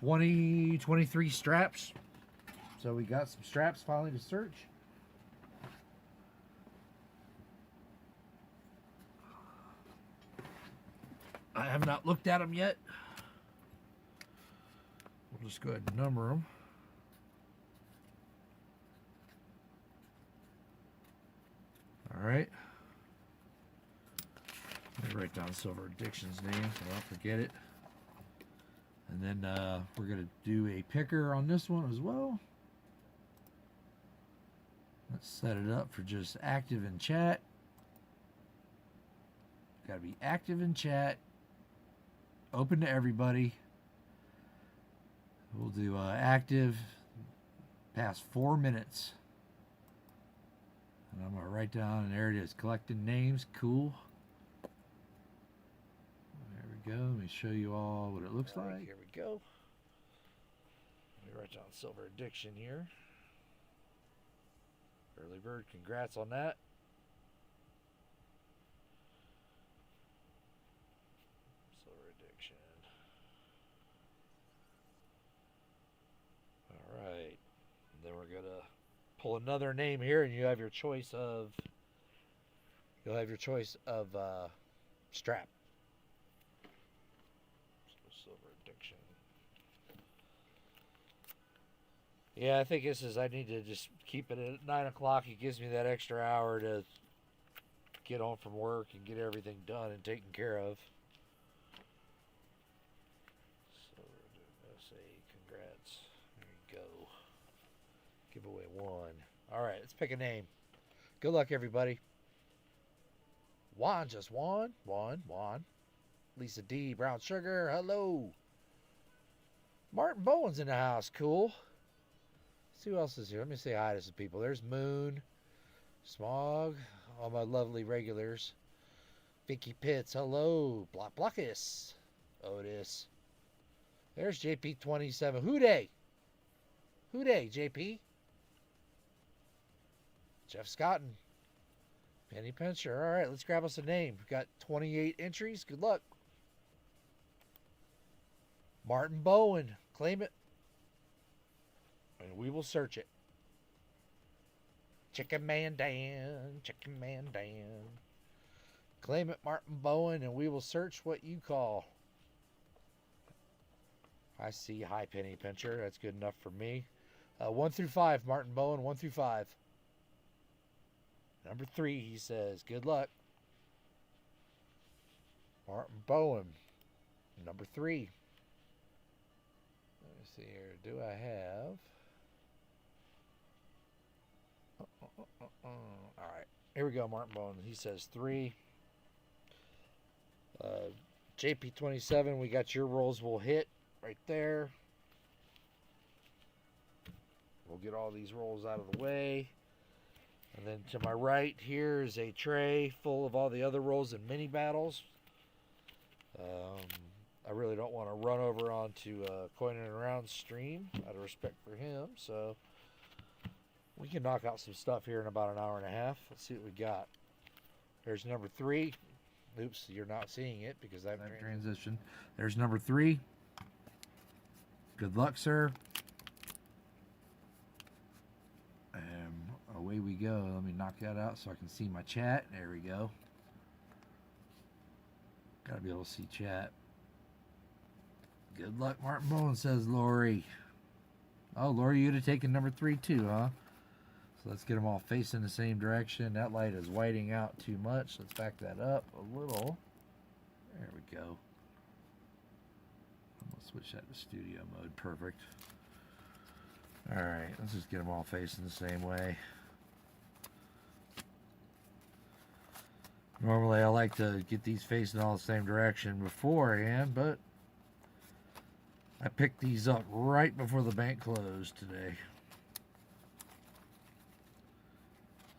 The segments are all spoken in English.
23 straps. So we got some straps finally to search. I have not looked at them yet. We'll just go ahead and number them. All right. Let me write down Silver Addiction's name so I don't forget it. And then we're going to do a picker on this one as well. Let's set it up for just active in chat. Got to be active in chat. Open to everybody. We'll do active past 4 minutes. And I'm going to write down, and there it is, collecting names. Cool. There we go. Let me show you all what it looks like. Here we go. Let me write down Silver Addiction here. Early bird, congrats on that. Silver Addiction. All right. And then we're gonna pull another name here, and you have your choice of. You'll have your choice of strap. So Silver Addiction. Yeah, I think this is, I need to just keep it at 9 o'clock. It gives me that extra hour to get home from work and get everything done and taken care of. So let's say congrats. There you go. Giveaway 1. All right, let's pick a name. Good luck, everybody. Juan just won. Juan. Lisa D. Brown Sugar. Hello. Martin Bowen's in the house. Cool. Let's see who else is here. Let me say hi to some people. There's Moon, Smog, all my lovely regulars. Vicky Pitts, hello. Blockus, Otis. There's JP27. Who dey? JP? Jeff Scotton. Penny Pincher. All right, let's grab us a name. We've got 28 entries. Good luck. Martin Bowen. Claim it. And we will search it. Chicken Man Dan. Claim it, Martin Bowen, and we will search what you call. I see. Hi, Penny Pincher. That's good enough for me. 1 through 5, Martin Bowen. 1 through 5. Number 3, he says. Good luck. Martin Bowen. Number 3. Let me see here. Do I have... all right, here we go. Martin Bowen, he says 3. JP27, we got your rolls. Will hit right there. We'll get all these rolls out of the way, and then to my right here is a tray full of all the other rolls and mini battles. I really don't want to run over onto Coin and Around stream out of respect for him, so we can knock out some stuff here in about an hour and a half. Let's see what we got. There's number 3. Oops, you're not seeing it because I haven't transitioned. There's number 3. Good luck, sir. And away we go. Let me knock that out so I can see my chat. There we go. Gotta be able to see chat. Good luck, Martin Bowen, says Lori. Oh, Lori, you'd have taken number 3 too, huh? So let's get them all facing the same direction. That light is whiting out too much. Let's back that up a little. There we go. I'm going to switch that to studio mode. Perfect. All right, let's just get them all facing the same way. Normally, I like to get these facing all the same direction beforehand, but I picked these up right before the bank closed today.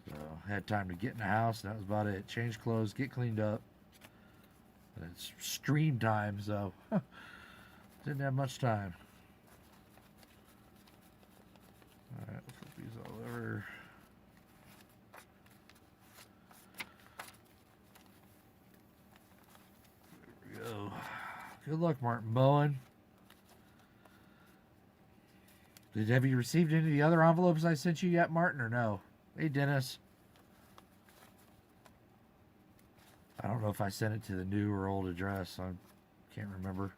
So I had time to get in the house, and that was about it. Change clothes, get cleaned up. And it's stream time, so didn't have much time. All right, let's flip these all over. There we go. Good luck, Martin Bowen. Have you received any of the other envelopes I sent you yet, Martin, or no? Hey, Dennis. I don't know if I sent it to the new or old address. I can't remember.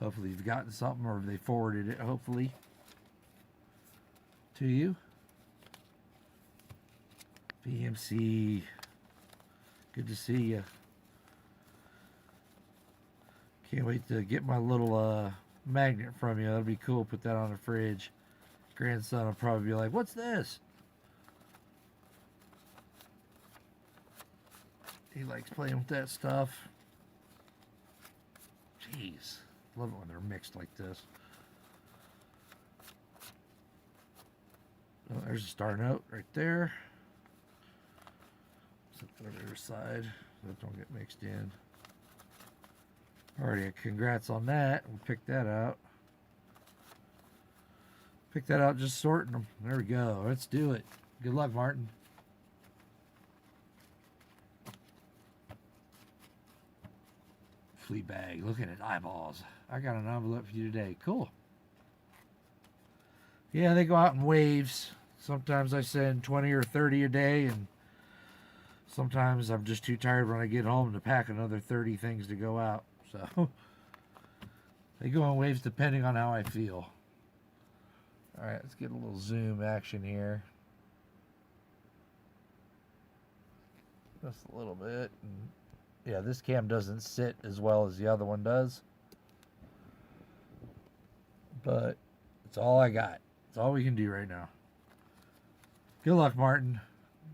Hopefully you've gotten something, or they forwarded it, hopefully, to you. PMC. Good to see you. Can't wait to get my little magnet from you. That'll be cool. Put that on the fridge. Grandson will probably be like, "What's this?" He likes playing with that stuff. Jeez. Love it when they're mixed like this. Oh, there's a star note right there. Set that on the other side so that don't get mixed in. Alrighty, congrats on that. We'll pick that out. Pick that out just sorting them. There we go. Let's do it. Good luck, Martin. Flea bag. Looking at eyeballs. I got an envelope for you today. Cool. Yeah, they go out in waves. Sometimes I send 20 or 30 a day, and sometimes I'm just too tired when I get home to pack another 30 things to go out. So they go in waves depending on how I feel. All right, let's get a little zoom action here. Just a little bit. And yeah, this cam doesn't sit as well as the other one does. But it's all I got. It's all we can do right now. Good luck, Martin.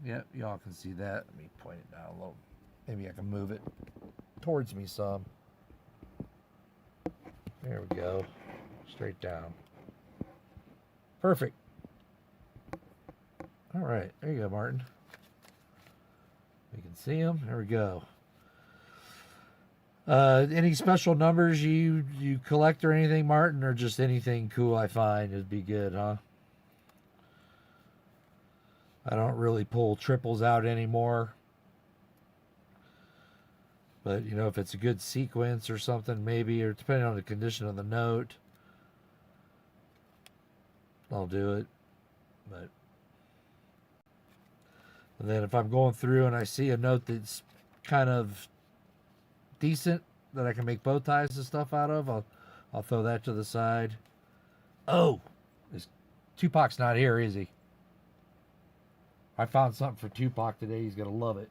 Yep, y'all can see that. Let me point it down a little. Maybe I can move it towards me some. There we go. Straight down. Perfect. All right, there you go, Martin. We can see them. There we go. Any special numbers you collect or anything, Martin, or just anything cool I find would be good, huh? I don't really pull triples out anymore. But, you know, if it's a good sequence or something, maybe, or depending on the condition of the note, I'll do it. But, and then if I'm going through and I see a note that's kind of decent that I can make bow ties and stuff out of, I'll throw that to the side. Oh, Tupac's not here, is he? I found something for Tupac today. He's gonna love it.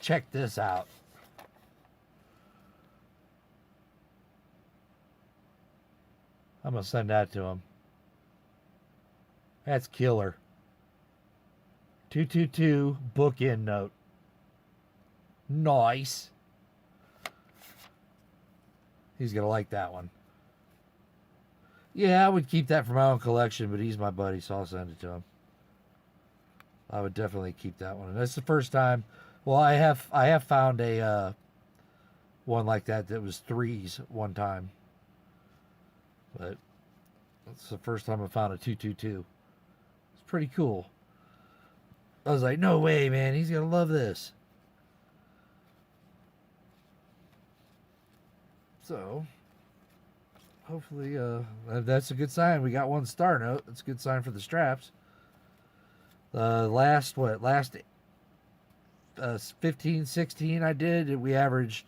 Check this out. I'm gonna send that to him. That's killer. 222 bookend note. Nice. He's gonna like that one. Yeah, I would keep that for my own collection, but he's my buddy, so I'll send it to him. I would definitely keep that one. And that's the first time. Well, I have found a one like that was threes one time, but that's the first time I found a 222. It's pretty cool. I was like, no way, man. He's gonna love this. So, hopefully, that's a good sign. We got one star note. That's a good sign for the straps. Last 15, 16 I did, we averaged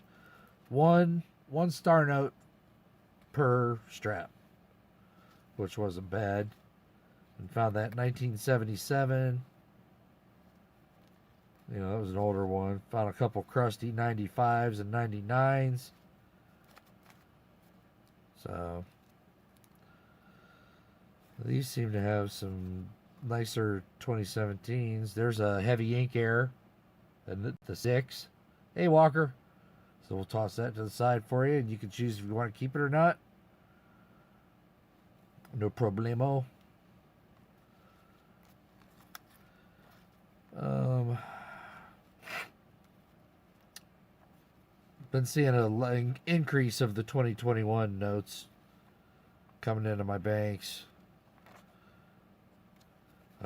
one star note per strap, which wasn't bad. And found that in 1977. You know, that was an older one. Found a couple crusty 95s and 99s. So, these seem to have some nicer 2017s. There's a heavy ink error, and the 6. Hey, Walker. So we'll toss that to the side for you, and you can choose if you want to keep it or not. No problemo. Been seeing an increase of the 2021 notes coming into my banks.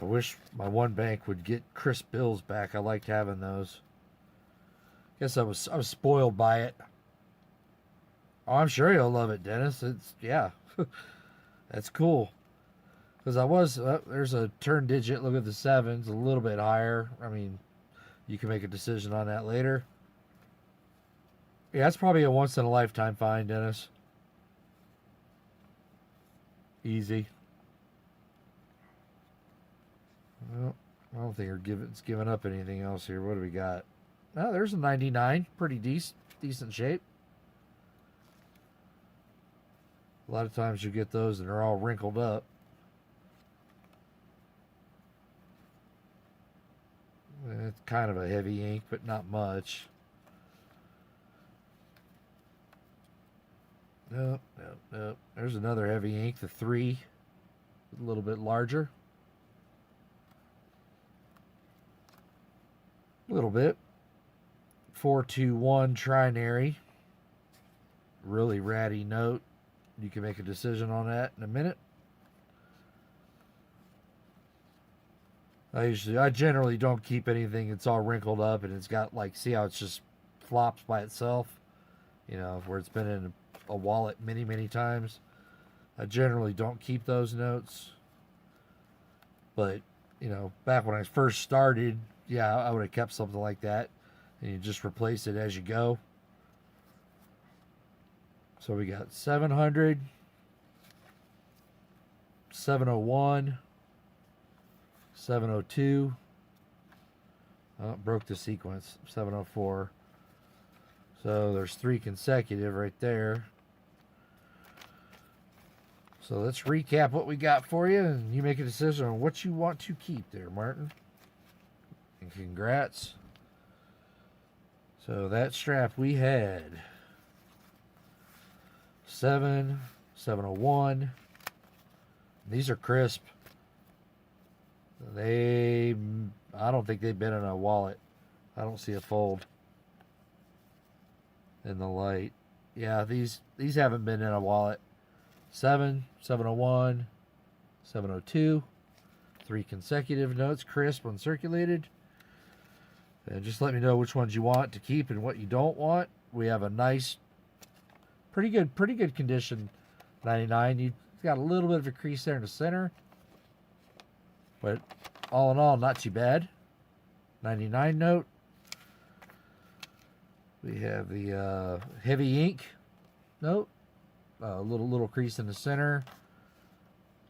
I wish my one bank would get crisp bills back. I liked having those. Guess I was spoiled by it. Oh, I'm sure you'll love it, Dennis. It's yeah, that's cool. Because I was there's a turn digit. Look at the sevens, a little bit higher. I mean, you can make a decision on that later. Yeah, it's probably a once in a lifetime find, Dennis. Easy. Well, I don't think it's giving up anything else here. What do we got? Oh, there's a 99. Pretty decent shape. A lot of times you get those and they're all wrinkled up. It's kind of a heavy ink, but not much. Nope. There's another heavy ink, the 3. A little bit larger. A little bit. 421 trinary. Really ratty note. You can make a decision on that in a minute. I generally don't keep anything that's all wrinkled up and it's got like, see how it's just flops by itself, you know, where it's been in a wallet many times. I generally don't keep those notes, but you know, back when I first started, yeah, I would have kept something like that, and you just replace it as you go. So we got 700, 701, 702. Oh, broke the sequence. 704. So there's 3 consecutive right there. So let's recap what we got for you, and you make a decision on what you want to keep there, Martin. And congrats. So that strap we had 7, 701. These are crisp. I don't think they've been in a wallet. I don't see a fold in the light. Yeah, these haven't been in a wallet. 7, 701, 702. 3 consecutive notes, crisp, uncirculated. And just let me know which ones you want to keep and what you don't want. We have a nice, pretty good condition 99. You've got a little bit of a crease there in the center, but all in all, not too bad. 99 note. We have the heavy ink note. A little crease in the center.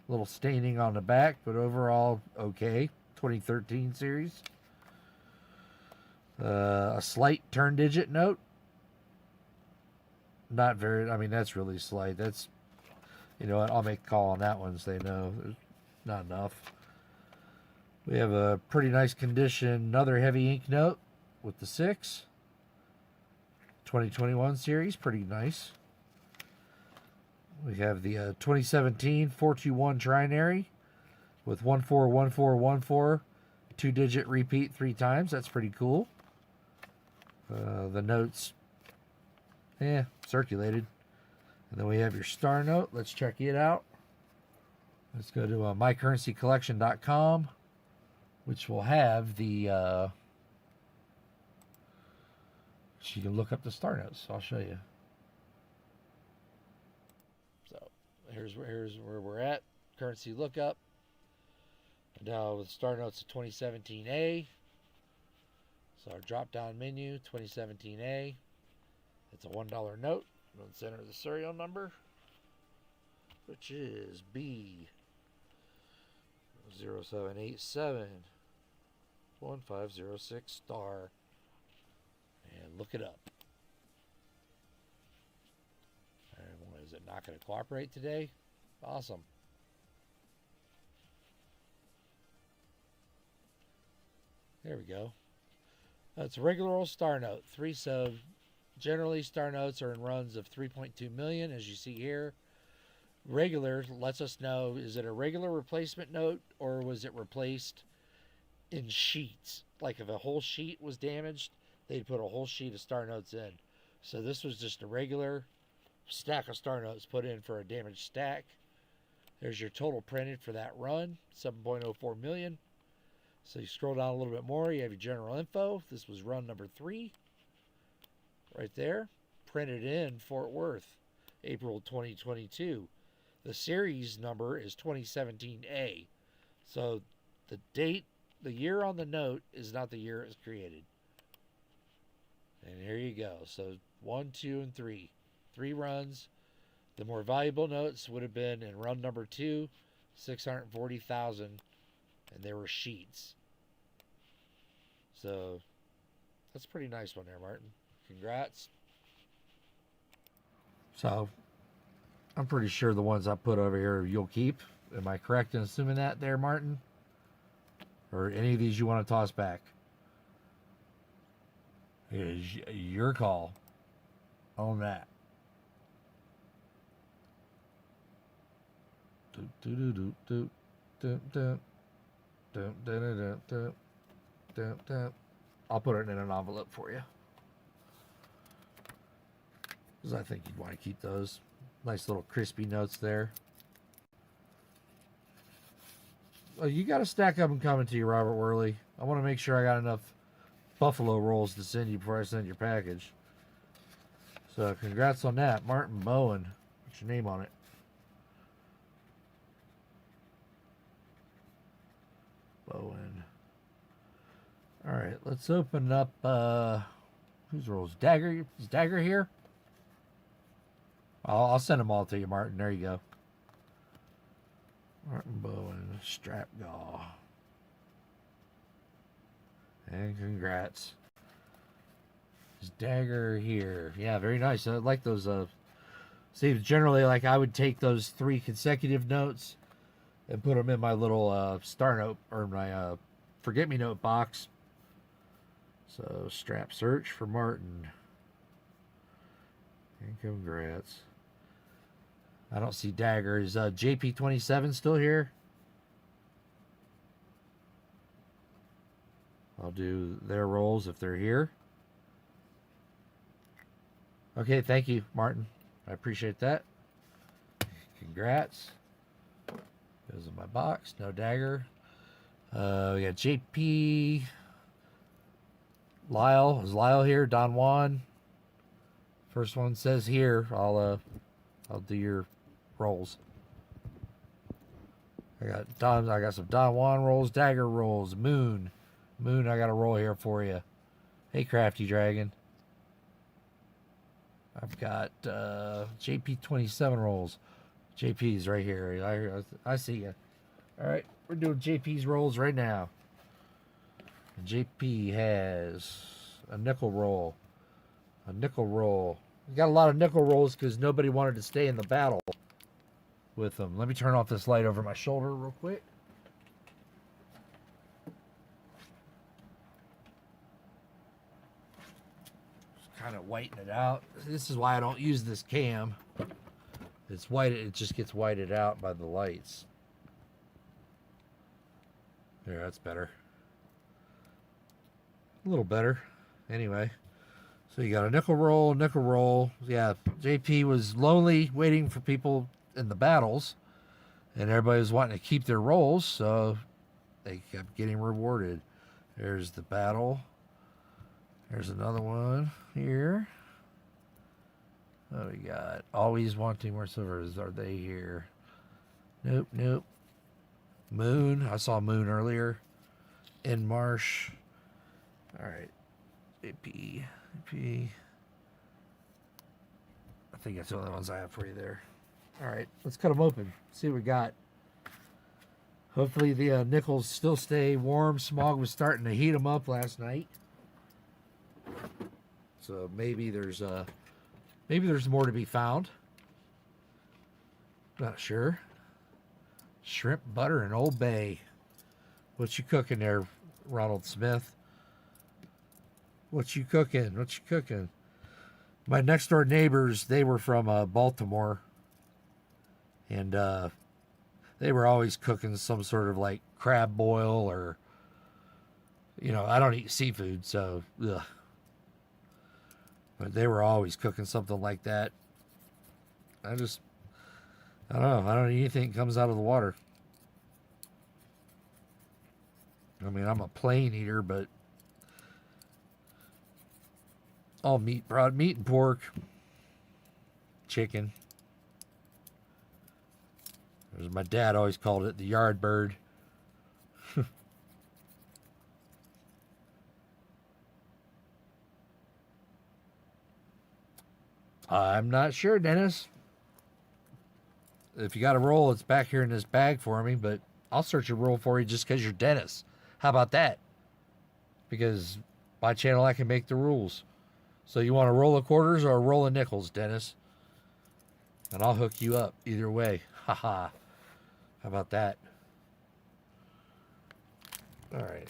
Little staining on the back, but overall okay. 2013 series. A slight turn digit note. Not very, I mean, that's really slight. That's, you know what, I'll make a call on that one and say no, there's not enough. We have a pretty nice condition, another heavy ink note with the 6. 2021 series, pretty nice. We have the 2017 421 trinary with 141414, 2-digit repeat 3 times. That's pretty cool. The notes, circulated. And then we have your star note. Let's check it out. Let's go to mycurrencycollection.com, which will have the, you can look up the star notes. I'll show you. So here's where we're at. Currency lookup. Now with star notes of 2017A. So our drop down menu, 2017A. It's a $1 note. Let's enter the serial number, which is B0787 1506 star. And look it up. And what is it, not going to cooperate today? Awesome. There we go. It's a regular old star note. So generally star notes are in runs of 3.2 million, as you see here. Regular lets us know, is it a regular replacement note or was it replaced in sheets? Like if a whole sheet was damaged, they'd put a whole sheet of star notes in. So this was just a regular stack of star notes put in for a damaged stack. There's your total printed for that run, 7.04 million. So you scroll down a little bit more, you have your general info. This was run number 3. right there. Printed in Fort Worth, April 2022. The series number is 2017A. So the date, the year on the note is not the year it was created. And here you go. So 1, 2, and 3. 3 runs. The more valuable notes would have been in run number 2, 640,000, and there were sheets. So that's a pretty nice one there, Martin. Congrats. So I'm pretty sure the ones I put over here you'll keep. Am I correct in assuming that there, Martin? Or any of these you want to toss back? It is your call on that. I'll put it in an envelope for you, because I think you'd want to keep those. Nice little crispy notes there. Oh, you got a stack of them coming to you, Robert Worley. I want to make sure I got enough buffalo rolls to send you before I send your package. So congrats on that. Martin Bowen. What's your name on it? Bowen. All right, let's open up whose rolls? Dagger. Is Dagger here? I'll send them all to you, Martin. There you go. Martin Bowen, Strap Gaw. And congrats. Is Dagger here? Yeah, very nice. I like those. See, generally, like I would take those 3 consecutive notes and put them in my little star note or my forget-me-note box. So, strap search for Martin. And congrats. I don't see Dagger. Is JP27 still here? I'll do their rolls if they're here. Okay, thank you, Martin. I appreciate that. Congrats. Goes in my box. No Dagger. We got JP. Lyle. Is Lyle here? Don Juan. First one says here. I'll do your rolls. I got some Don Juan rolls, Dagger rolls, Moon. Moon, I got a roll here for you. Hey, Crafty Dragon. I've got JP27 rolls. JP's right here. I see you. All right, we're doing JP's rolls right now. And JP has a nickel roll. A nickel roll. We got a lot of nickel rolls because nobody wanted to stay in the battle with them. Let me turn off this light over my shoulder real quick. Just kind of whiten it out. This is why I don't use this cam. It's white. It just gets whited out by the lights. There, that's better. A little better. Anyway. So you got a nickel roll, nickel roll. Yeah, JP was lonely waiting for people in the battles, and everybody was wanting to keep their rolls, so they kept getting rewarded. There's the battle. There's another one here. What do we got? Always wanting more silvers. Are they here? Nope, nope. Moon. I saw Moon earlier. In Marsh. All right. JP. I think that's the only ones I have for you there. All right, let's cut them open. See what we got. Hopefully the nickels still stay warm. Smog was starting to heat them up last night, so maybe there's more to be found. Not sure. Shrimp, butter, and Old Bay. What you cooking there, Ronald Smith? What you cooking? What you cooking? My next door neighbors, they were from Baltimore. And they were always cooking some sort of like crab boil or, you know, I don't eat seafood, so, ugh. But they were always cooking something like that. I don't know. I don't eat anything that comes out of the water. I mean, I'm a plain eater, but All meat, broad meat and pork, chicken. As my dad always called it, the yard bird. I'm not sure, Dennis. If you got a roll, it's back here in this bag for me, but I'll search a roll for you just because you're Dennis. How about that? Because my channel, I can make the rules. So you want a roll of quarters or a roll of nickels, Dennis? And I'll hook you up either way. Haha. How about that? All right.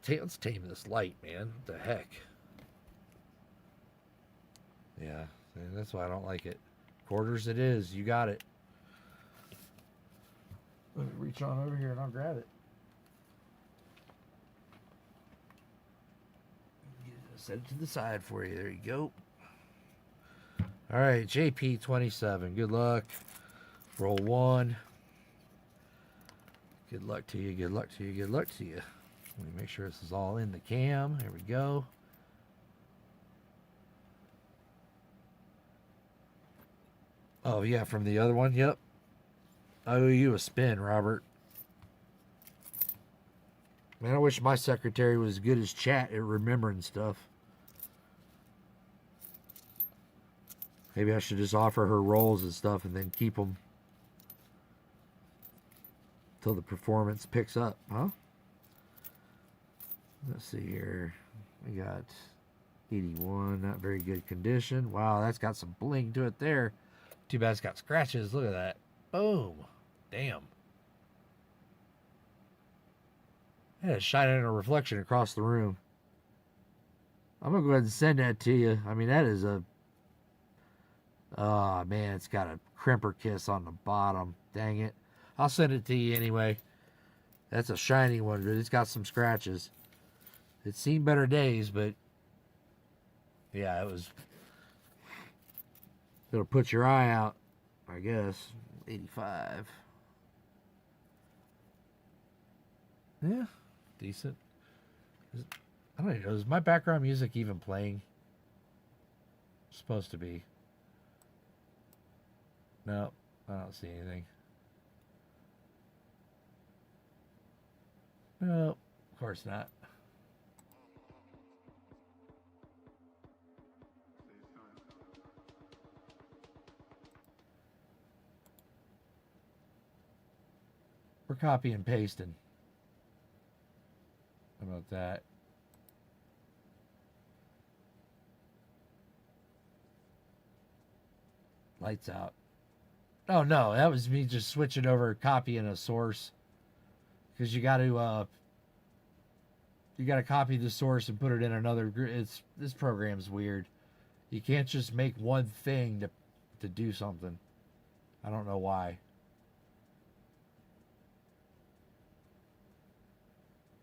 Let's tame this light, man. What the heck? Yeah, that's why I don't like it. Quarters it is. You got it. Let me reach on over here and I'll grab it. Set it to the side for you. There you go. All right, JP27. Good luck. Roll 1. Good luck to you. Good luck to you. Good luck to you. Let me make sure this is all in the cam. There we go. Oh, yeah, from the other one? Yep. I owe you a spin, Robert. Man, I wish my secretary was as good as chat at remembering stuff. Maybe I should just offer her rolls and stuff and then keep them till the performance picks up, huh? Let's see here. We got 81, not very good condition. Wow, that's got some bling to it there. Too bad it's got scratches. Look at that. Boom. Damn. Yeah, it's shining a reflection across the room. I'm going to go ahead and send that to you. I mean, that is a... Oh, man, it's got a crimper kiss on the bottom. Dang it. I'll send it to you anyway. That's a shiny one, but it's got some scratches. It's seen better days, but... Yeah, it was... It'll put your eye out, I guess. 85. Yeah, decent. I don't know. Is my background music even playing? It's supposed to be. No, I don't see anything. No, of course not. We're copy and pasting. How about that? Lights out. Oh no, that was me just switching over, copying a source. Because you got to copy the source and put it in another group. This program's weird. You can't just make one thing to do something. I don't know why.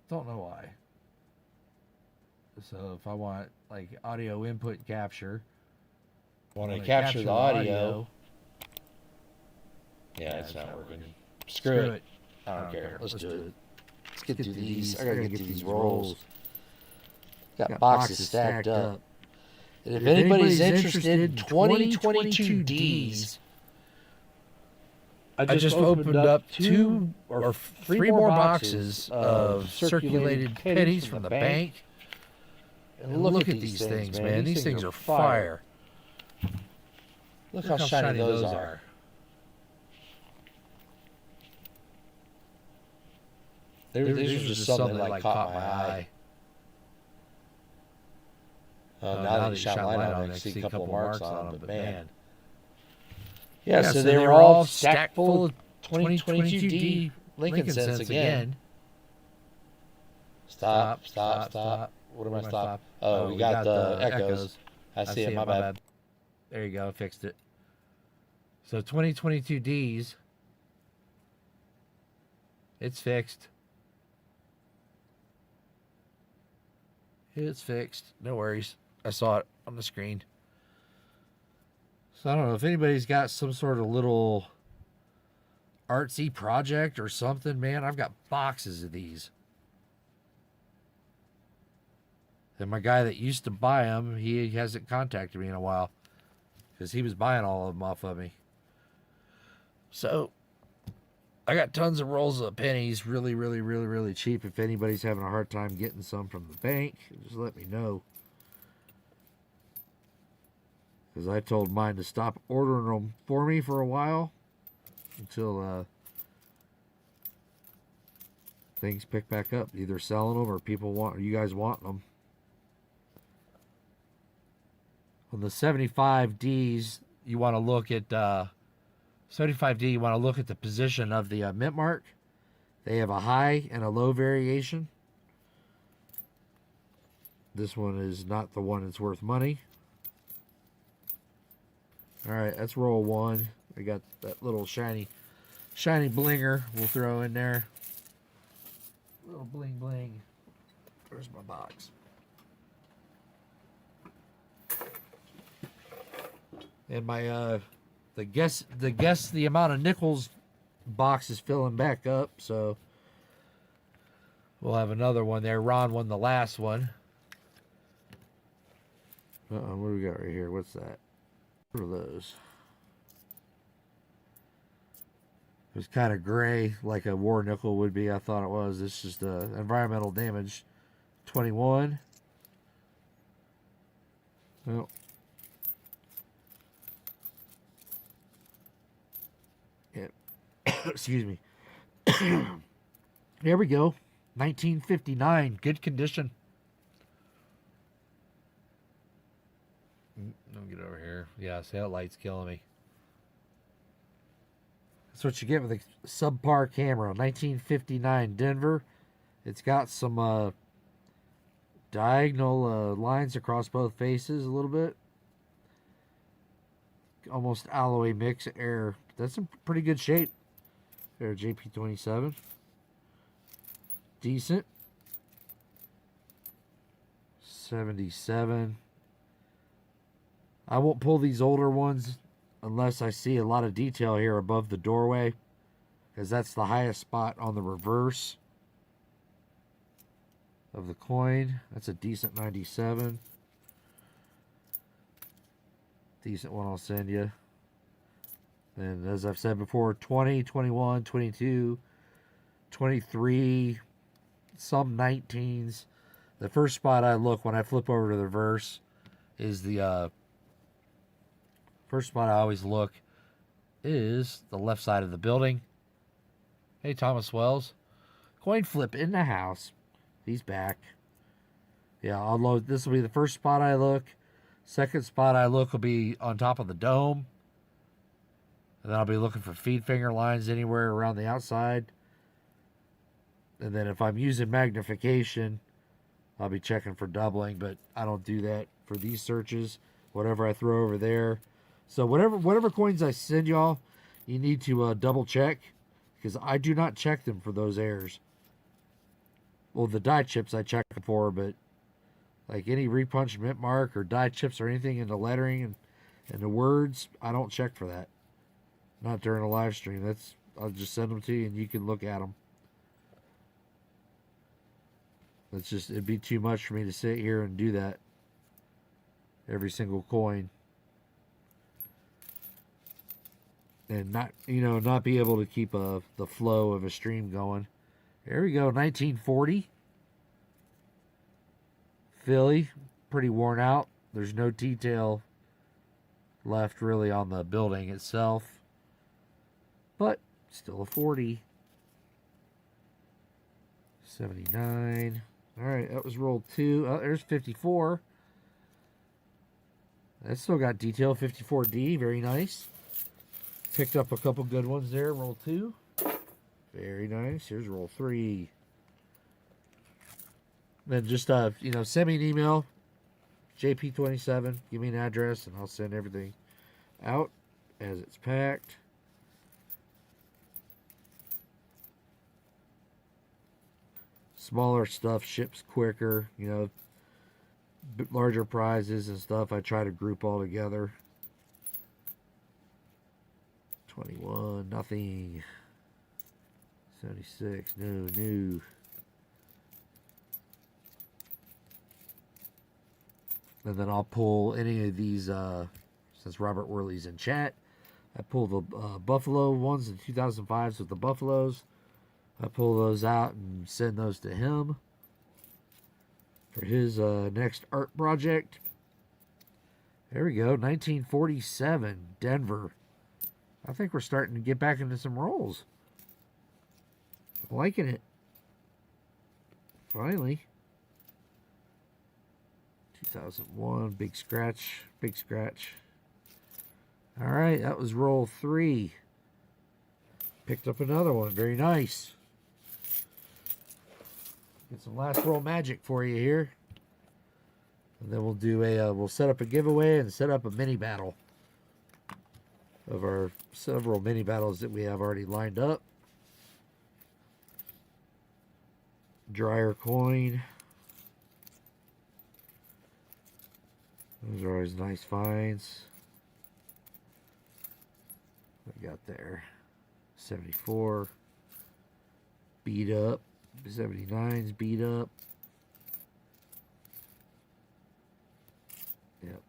Don't know why. So if I want like audio input capture, want to capture the audio. Yeah, it's not working. Screw it. I don't care. Let's do it. Let's get through these. I gotta get through these rolls. Got boxes stacked up. And if anybody's interested in 2022 Ds, I just opened up 2 or 3 more boxes of circulated pennies from the bank. And look at these things, man. These things are fire. Look how shiny those are. These are just something that like caught my eye. Now that you shine light on it, I can see a couple marks on them, but man. Yeah, so they were all stacked full of 2022 D Lincoln cents again. Stop. What am I stop? Oh, we got the echoes. I see it, my bad. There you go, fixed it. So 2022 Ds. It's fixed. It's fixed. No worries. I saw it on the screen. So I don't know if anybody's got some sort of little artsy project or something, man. I've got boxes of these. And my guy that used to buy them, he hasn't contacted me in a while because he was buying all of them off of me. So I got tons of rolls of pennies, really, really, really, really cheap. If anybody's having a hard time getting some from the bank, just let me know. Because I told mine to stop ordering them for me for a while until things pick back up. Either selling them or people want, or you guys want them. On the 75Ds, you want to look at 75D. You want to look at the position of the mint mark. They have a high and a low variation. This one is not the one that's worth money. All right, that's roll one. I got that little shiny blinger we'll throw in there. Little bling bling. Where's my box? And my the amount of nickels box is filling back up, so we'll have another one there. Ron won the last one. What do we got right here? What's that? What are those? It was kind of gray, like a war nickel would be. I thought it was. This is the environmental damage. 21. Well. Yeah. Excuse me. There we go. 1959. Good condition. Let me get over here. Yeah, see that light's killing me. That's what you get with a subpar camera. 1959 Denver. It's got some diagonal lines across both faces a little bit. Almost alloy mix air. That's in pretty good shape. There, JP27. Decent. 77. I won't pull these older ones unless I see a lot of detail here above the doorway, because that's the highest spot on the reverse of the coin. That's a decent 97. Decent one I'll send you. And as I've said before, 20, 21, 22, 23, some 19s. The first spot I look when I flip over to the reverse is the first spot I always look is the left side of the building. Hey, Thomas Wells. Coin flip in the house. He's back. Yeah, I'll load. This will be the first spot I look. Second spot I look will be on top of the dome. And then I'll be looking for feed finger lines anywhere around the outside. And then if I'm using magnification, I'll be checking for doubling, but I don't do that for these searches. Whatever I throw over there. So whatever coins I send y'all, you need to double check, because I do not check them for those errors. Well, the die chips I check them for, but like any repunched mint mark or die chips or anything in the lettering and the words, I don't check for that. Not during a live stream. I'll just send them to you and you can look at them. It'd be too much for me to sit here and do that. Every single coin. And not be able to keep the flow of a stream going. There we go, 1940. Philly, pretty worn out. There's no detail left really on the building itself. But still a 40. 79. All right, that was roll 2. Oh, there's 54. That's still got detail. 54D, very nice. Picked up a couple good ones there. Roll 2. Very nice. Here's roll 3. Then just send me an email, JP27. Give me an address, and I'll send everything out as it's packed. Smaller stuff ships quicker. Larger prizes and stuff I try to group all together. 21, nothing. 76, no. And then I'll pull any of these, since Robert Worley's in chat. I pull the Buffalo ones in 2005s with the Buffaloes. I pull those out and send those to him for his next art project. There we go, 1947, Denver. I think we're starting to get back into some rolls. I'm liking it. Finally. 2001, big scratch, big scratch. All right, that was roll 3. Picked up another one, very nice. Get some last roll magic for you here. And then we'll do a, we'll set up a giveaway and set up a mini battle of our several mini battles that we have already lined up. Dryer coin. Those are always nice finds. What we got there? 74. Beat up. 79's beat up. Yep.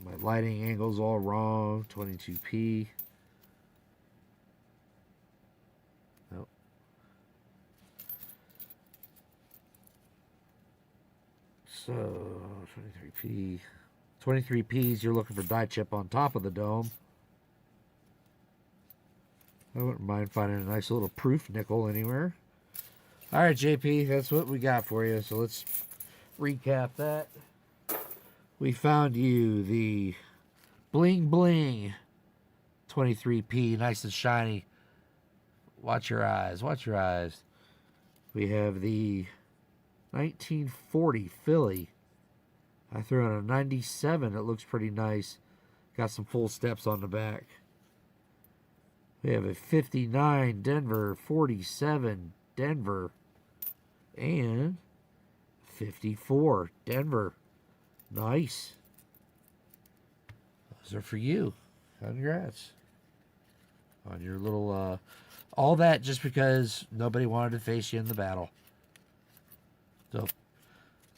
My lighting angle's all wrong. 22p. Nope. So 23p. 23p's, you're looking for die chip on top of the dome. I wouldn't mind finding a nice little proof nickel anywhere. All right, JP, that's what we got for you. So let's recap that. We found you the Bling Bling 23p, nice and shiny. Watch your eyes, watch your eyes. We have the 1940 Philly. I threw in a 97. It looks pretty nice. Got some full steps on the back. We have a 59 Denver, 47 Denver, and 54 Denver. Nice. Those are for you. Congrats on your little, all that just because nobody wanted to face you in the battle. So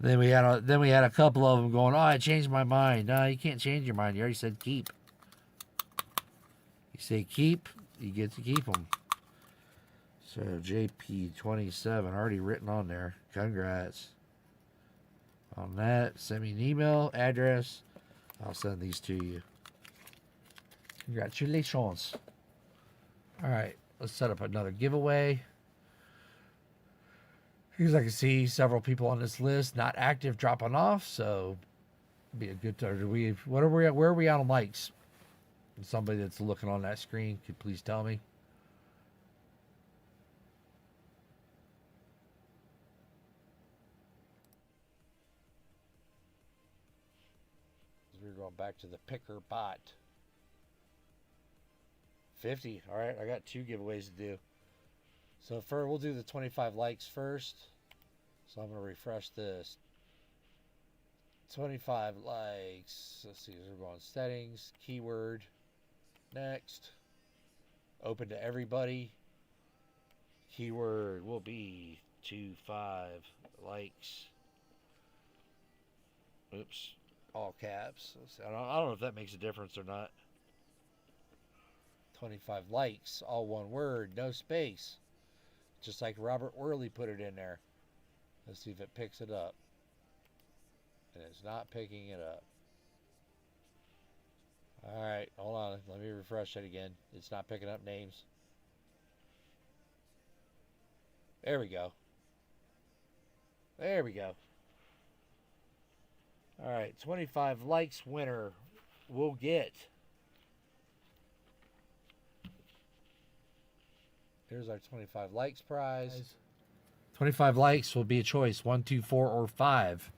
then we had a couple of them going, oh, I changed my mind. No, you can't change your mind. You already said keep. You say keep, you get to keep them. So JP27 already written on there. Congrats on that. Send me an email address. I'll send these to you. Congratulations. All right, let's set up another giveaway. Because I can see several people on this list not active, dropping off, so be a good time. Where are we on likes? Somebody that's looking on that screen could please tell me. We're going back to the picker bot. 50. All right, I got 2 giveaways to do. So first, we'll do the 25 likes first. So I'm going to refresh this. 25 likes. Let's see, we're going settings, keyword. Next. Open to everybody. Keyword will be 25 likes. Oops. All caps. I don't know if that makes a difference or not. 25 likes. All one word. No space. Just like Robert Worley put it in there. Let's see if it picks it up. And it's not picking it up. Alright, hold on. Let me refresh it again. It's not picking up names. There we go. There we go. Alright, 25 likes winner will get. Here's our 25 likes prize. 25 likes will be a choice, 1, 2, 4, or 5.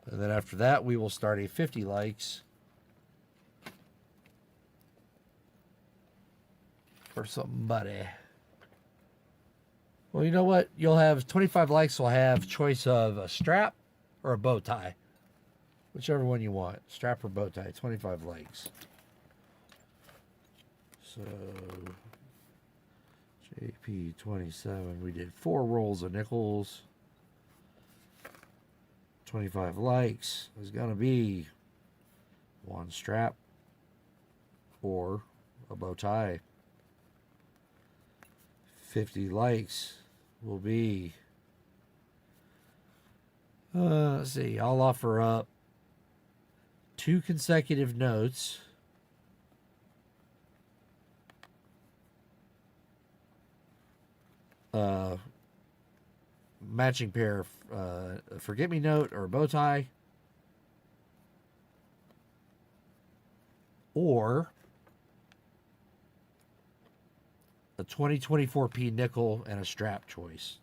And then after that, we will start a 50 likes for somebody. Well, you know what? You'll have 25 likes will have choice of a strap or a bow tie. Whichever one you want. Strap or bow tie. 25 likes. So JP27. We did 4 rolls of nickels. 25 likes is going to be one strap or a bow tie. 50 likes will be, let's see, I'll offer up 2 consecutive notes, matching pair of forget-me-note or bow tie, or a 2024p nickel and a strap choice.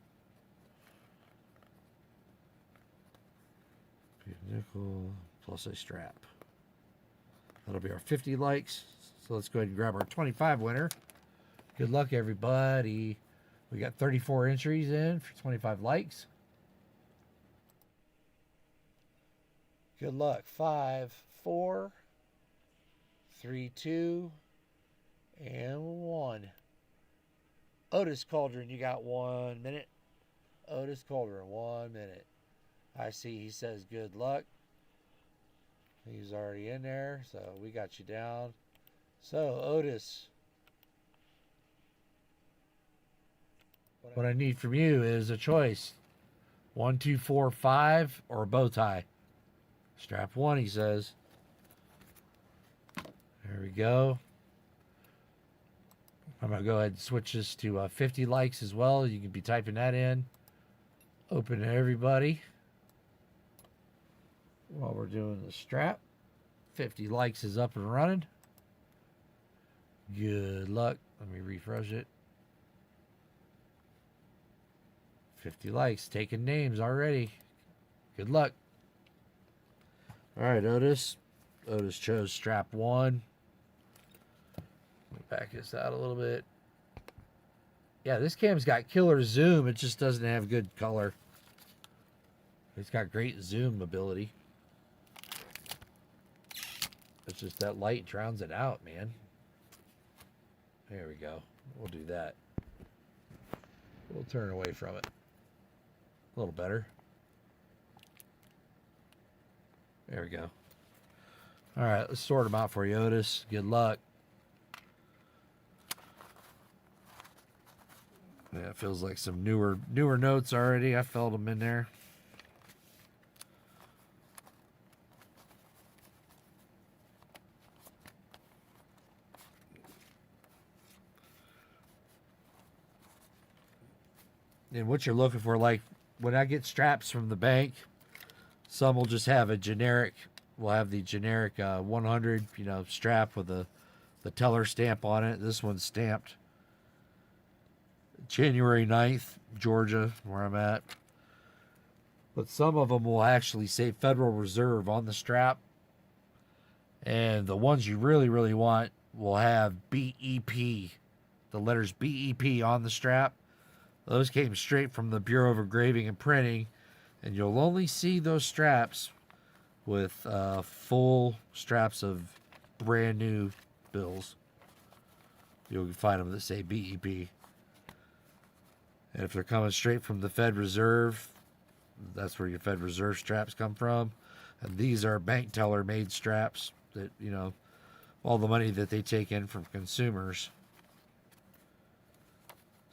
Nickel plus a strap. That'll be our 50 likes. So let's go ahead and grab our 25 winner. Good luck, everybody. We got 34 entries in for 25 likes. Good luck. 5, 4, 3, 2, and 1. Otis Cauldron, you got 1 minute. Otis Cauldron, 1 minute. I see he says good luck. He's already in there, so we got you down. So, Otis, what I need from you is a choice. 1, 2, 4, 5, or a bow tie. Strap 1, he says. There we go. I'm going to go ahead and switch this to 50 likes as well. You can be typing that in. Open to everybody. While we're doing the strap. 50 likes is up and running. Good luck. Let me refresh it. 50 likes. Taking names already. Good luck. All right, Otis. Otis chose strap 1. Let me back this out a little bit. Yeah, this cam's got killer zoom. It just doesn't have good color. It's got great zoom ability. It's just that light drowns it out, man. There we go. We'll do that. We'll turn away from it. A little better. There we go. All right, let's sort them out for you, Otis. Good luck. Yeah, it feels like some newer notes already. I felt them in there. And what you're looking for, like when I get straps from the bank, some will just have a generic, we'll have the generic 100, strap with the teller stamp on it. This one's stamped January 9th, Georgia, where I'm at. But some of them will actually say Federal Reserve on the strap. And the ones you really, really want will have BEP, the letters BEP on the strap. Those came straight from the Bureau of Engraving and Printing, and you'll only see those straps with full straps of brand new bills. You'll find them that say BEP. And if they're coming straight from the Fed Reserve, that's where your Fed Reserve straps come from. And these are bank teller made straps that, all the money that they take in from consumers.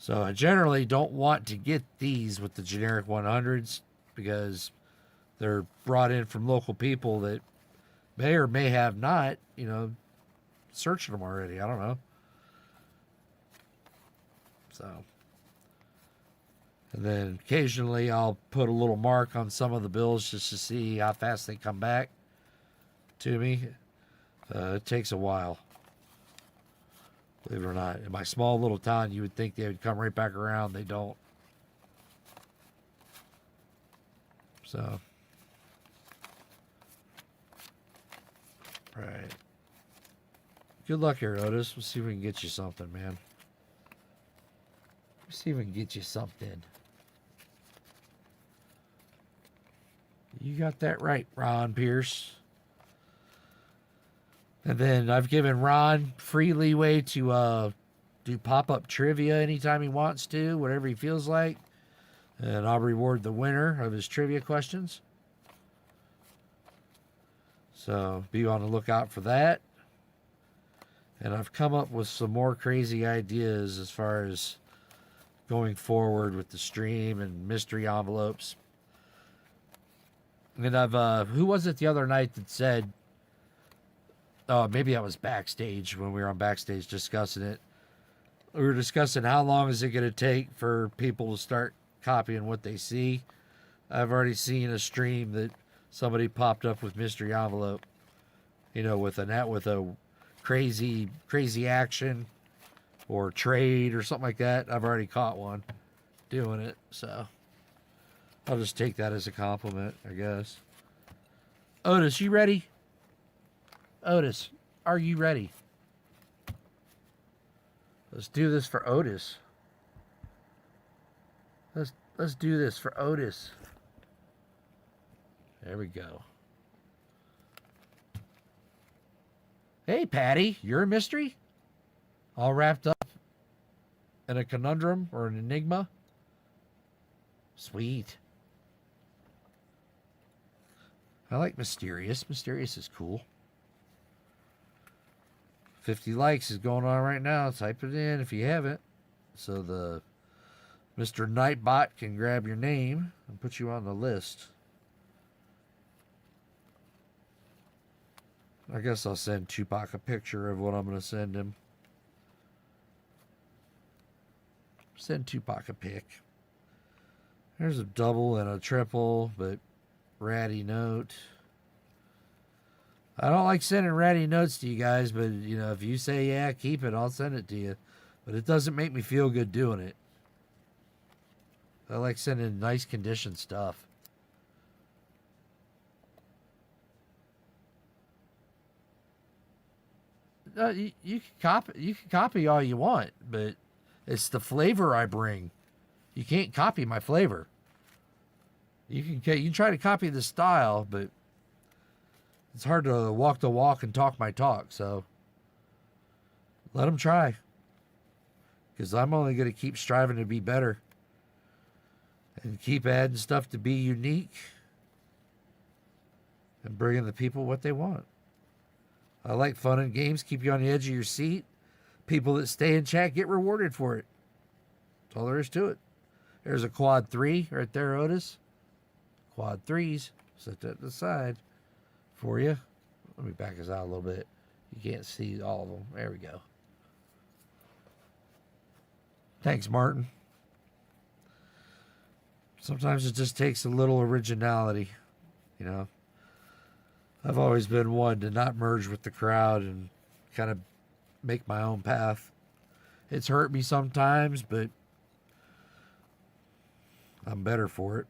So I generally don't want to get these with the generic 100s because they're brought in from local people that may or may have not, searched them already. I don't know. So, and then occasionally I'll put a little mark on some of the bills just to see how fast they come back to me. It takes a while. Believe it or not. In my small little town, you would think they would come right back around. They don't. So. Right. Good luck here, Otis. We'll see if we can get you something, man. Let's see if we can get you something. You got that right, Ron Pierce. And then I've given Ron free leeway to do pop-up trivia anytime he wants to, whatever he feels like. And I'll reward the winner of his trivia questions. So be on the lookout for that. And I've come up with some more crazy ideas as far as going forward with the stream and mystery envelopes. And I've, who was it the other night that said, oh, maybe I was backstage when we were on backstage discussing it. We were discussing how long is it going to take for people to start copying what they see. I've already seen a stream that somebody popped up with mystery envelope, you know, with a crazy action or trade or something like that. I've already caught one doing it, so I'll just take that as a compliment, I guess. Otis, you ready? Otis, are you ready? Let's do this for Otis. Let's do this for Otis. There we go. Hey, Patty, you're a mystery? All wrapped up in a conundrum or an enigma? Sweet. I like mysterious. Mysterious is cool. 50 likes is going on right now. Type it in if you haven't, so the Mr. Nightbot can grab your name and put you on the list. I guess I'll send Tupac a picture of what I'm going to send him. Send Tupac a pic. There's a double and a triple, but ratty note. I don't like sending ratty notes to you guys, but, you know, if you say, yeah, keep it, I'll send it to you. But it doesn't make me feel good doing it. I like sending nice condition stuff. You can copy all you want, but it's the flavor I bring. You can't copy my flavor. You can try to copy the style, but it's hard to walk the walk and talk my talk. So let them try, because I'm only going to keep striving to be better and keep adding stuff to be unique and bringing the people what they want. I like fun and games, keep you on the edge of your seat. People that stay in chat get rewarded for it. That's all there is to it. There's a quad 3 right there, Otis. Quad 3s. Set that to the side for you. Let me back us out a little bit. You can't see all of them. There we go. Thanks, Martin. Sometimes it just takes a little originality, you know. I've always been one to not merge with the crowd and kind of make my own path. It's hurt me sometimes, but I'm better for it.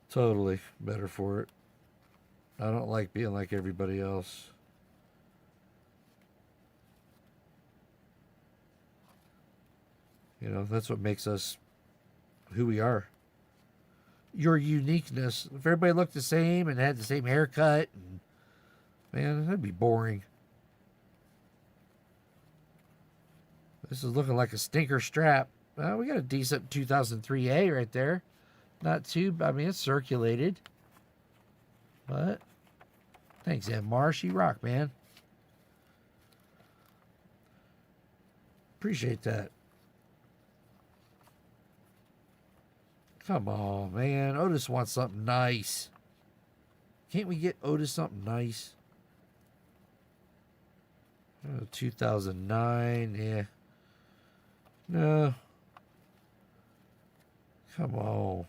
Totally better for it. I don't like being like everybody else. You know, that's what makes us who we are. Your uniqueness. If everybody looked the same and had the same haircut, and, man, that'd be boring. This is looking like a stinker strap. Well, we got a decent 2003A right there. Not too, I mean, it's circulated. But, thanks, Ed Marsh. You rock, man. Appreciate that. Come on, man. Otis wants something nice. Can't we get Otis something nice? 2009, yeah. No. Come on.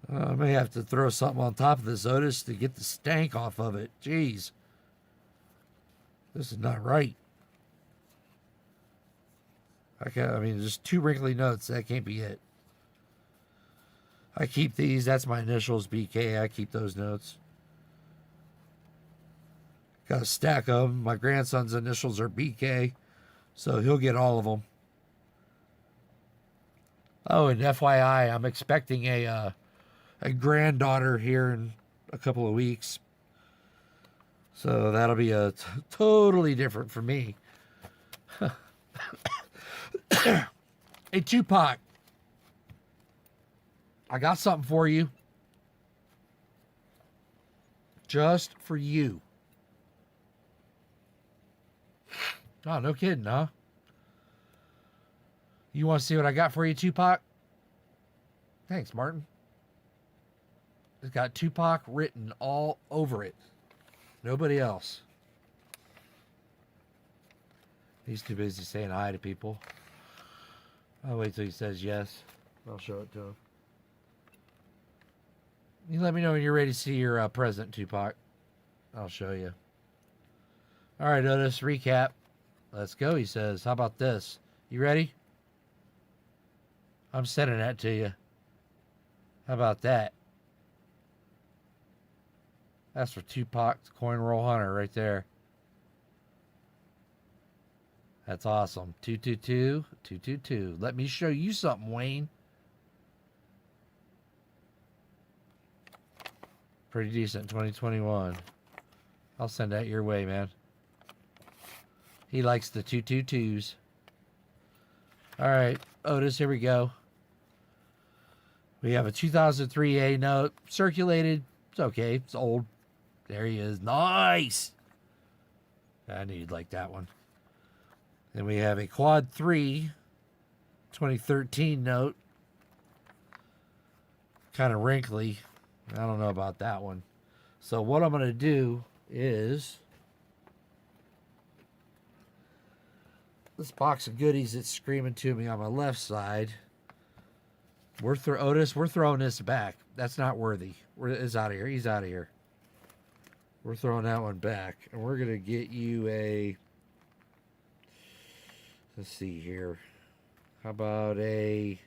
I may have to throw something on top of this Otis to get the stank off of it. Jeez. This is not right. I mean, just 2 wrinkly notes. That can't be it. I keep these. That's my initials, BK. I keep those notes. Got a stack of them. My grandson's initials are BK, so he'll get all of them. Oh, and FYI, I'm expecting a granddaughter here in a couple of weeks. So that'll be totally different for me. Hey, Tupac. I got something for you. Just for you. Oh, no kidding, huh? You want to see what I got for you, Tupac? Thanks, Martin. It's got Tupac written all over it. Nobody else. He's too busy saying hi to people. I'll wait till he says yes. I'll show it to him. You let me know when you're ready to see your present, Tupac. I'll show you. All right, Otis, recap. Let's go, he says. How about this? You ready? I'm sending that to you. How about that? That's for Tupac, Coin Roll Hunter, right there. That's awesome. 222, 222. Let me show you something, Wayne. Pretty decent, 2021. I'll send that your way, man. He likes the 222s. All right, Otis, here we go. We have a 2003 A note, circulated. It's okay, it's old. There he is. Nice. I knew you'd like that one. Then we have a quad 3 2013 note. Kind of wrinkly. I don't know about that one. So what I'm going to do is this box of goodies that's screaming to me on my left side. Otis, we're throwing this back. That's not worthy. It's out of here. He's out of here. We're throwing that one back. And we're going to get you a... Let's see here. How about a...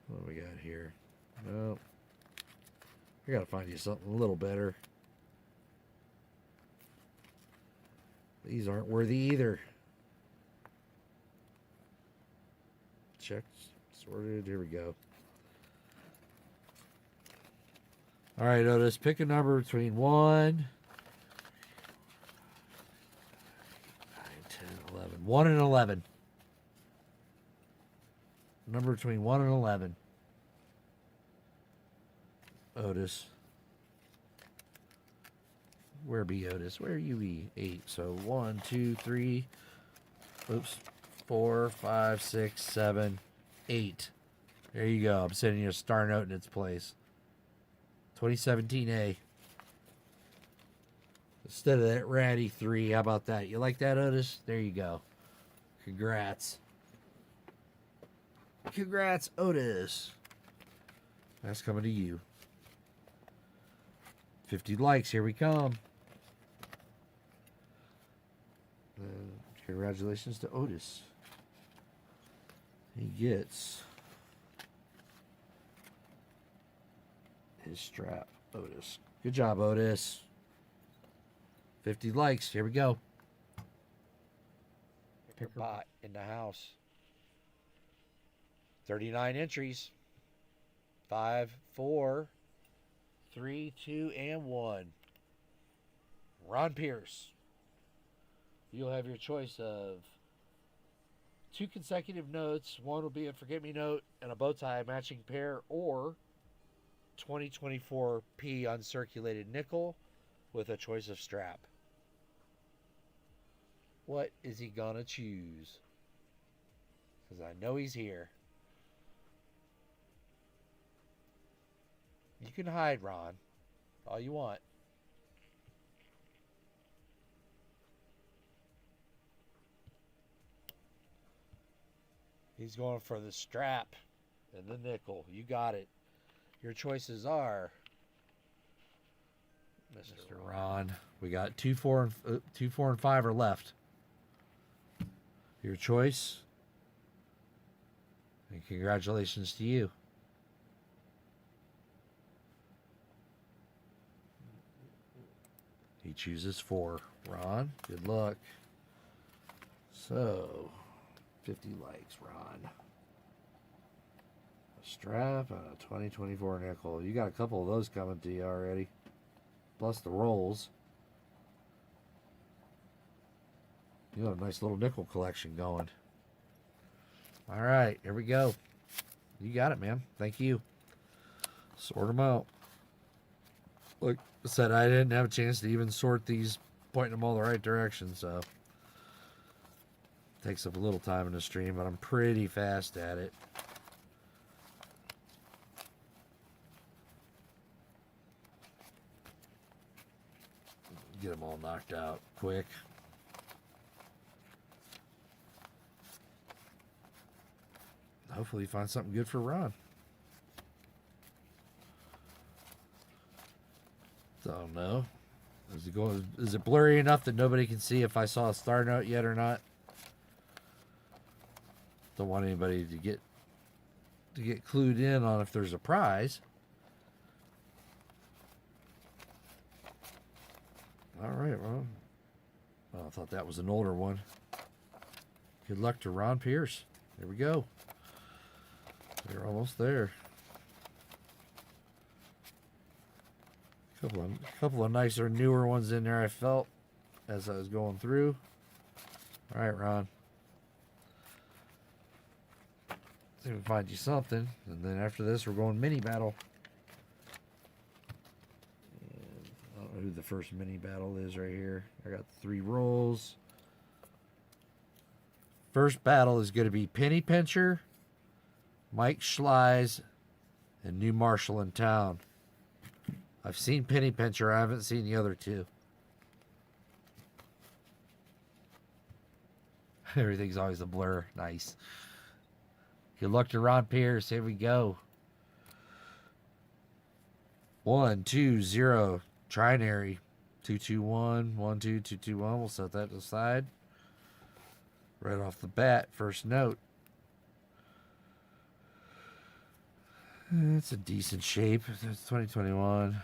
What do we got here? No. I got to find you something a little better. These aren't worthy either. Checked, sorted, here we go. All right, Otis, pick a number between 1, 9, 10, 11. 1 and 11. Number between 1 and 11. Otis. Where be Otis? Where you be? 8. So 1, 2, 3. Oops. 4, 5, 6, 7, 8. There you go. I'm sending you a star note in its place. 2017 A. Instead of that ratty 3. How about that? You like that, Otis? There you go. Congrats. Congrats, Otis. That's coming to you. 50 likes. Here we come. Congratulations to Otis. He gets his strap, Otis. Good job, Otis. 50 likes. Here we go. Picker bot in the house. 39 entries. 5, 4, 3, 2, and 1. Ron Pierce. You'll have your choice of 2 consecutive notes. One will be a forget-me-note and a bow tie matching pair, or 2024 P uncirculated nickel with a choice of strap. What is he gonna choose? Because I know he's here. You can hide, Ron, all you want. He's going for the strap and the nickel. You got it. Your choices are Mr. Ron. We got 2, 4, and 5 are left. Your choice. And congratulations to you. He chooses 4. Ron, good luck. So, 50 likes, Ron. A strap and a 2024 nickel. You got a couple of those coming to you already. Plus the rolls. You got a nice little nickel collection going. All right, here we go. You got it, man. Thank you. Sort them out. Like I said, I didn't have a chance to even sort these, pointing them all the right direction, so takes up a little time in the stream, but I'm pretty fast at it. Get them all knocked out quick. Hopefully you find something good for Ron. Don't know. Is it blurry enough that nobody can see if I saw a star note yet or not? Don't want anybody to get clued in on if there's a prize. All right, well, I thought that was an older one. Good luck to Ron Pierce. There we go. We're almost there. Couple of nicer, newer ones in there, I felt, as I was going through. All right, Ron. See if we can find you something. And then after this, we're going mini battle. And I don't know who the first mini battle is right here. I got 3 rolls. First battle is going to be Penny Pincher, Mike Schleiz, and New Marshall in town. I've seen Penny Pincher. I haven't seen the other 2. Everything's always a blur. Nice. Good luck to Ron Pierce. Here we go. 1, 2, 0. Trinary. 2, 2, 1. 1, 2, 2, 2, 1. We'll set that to the side. Right off the bat, first note. It's a decent shape. It's 2021.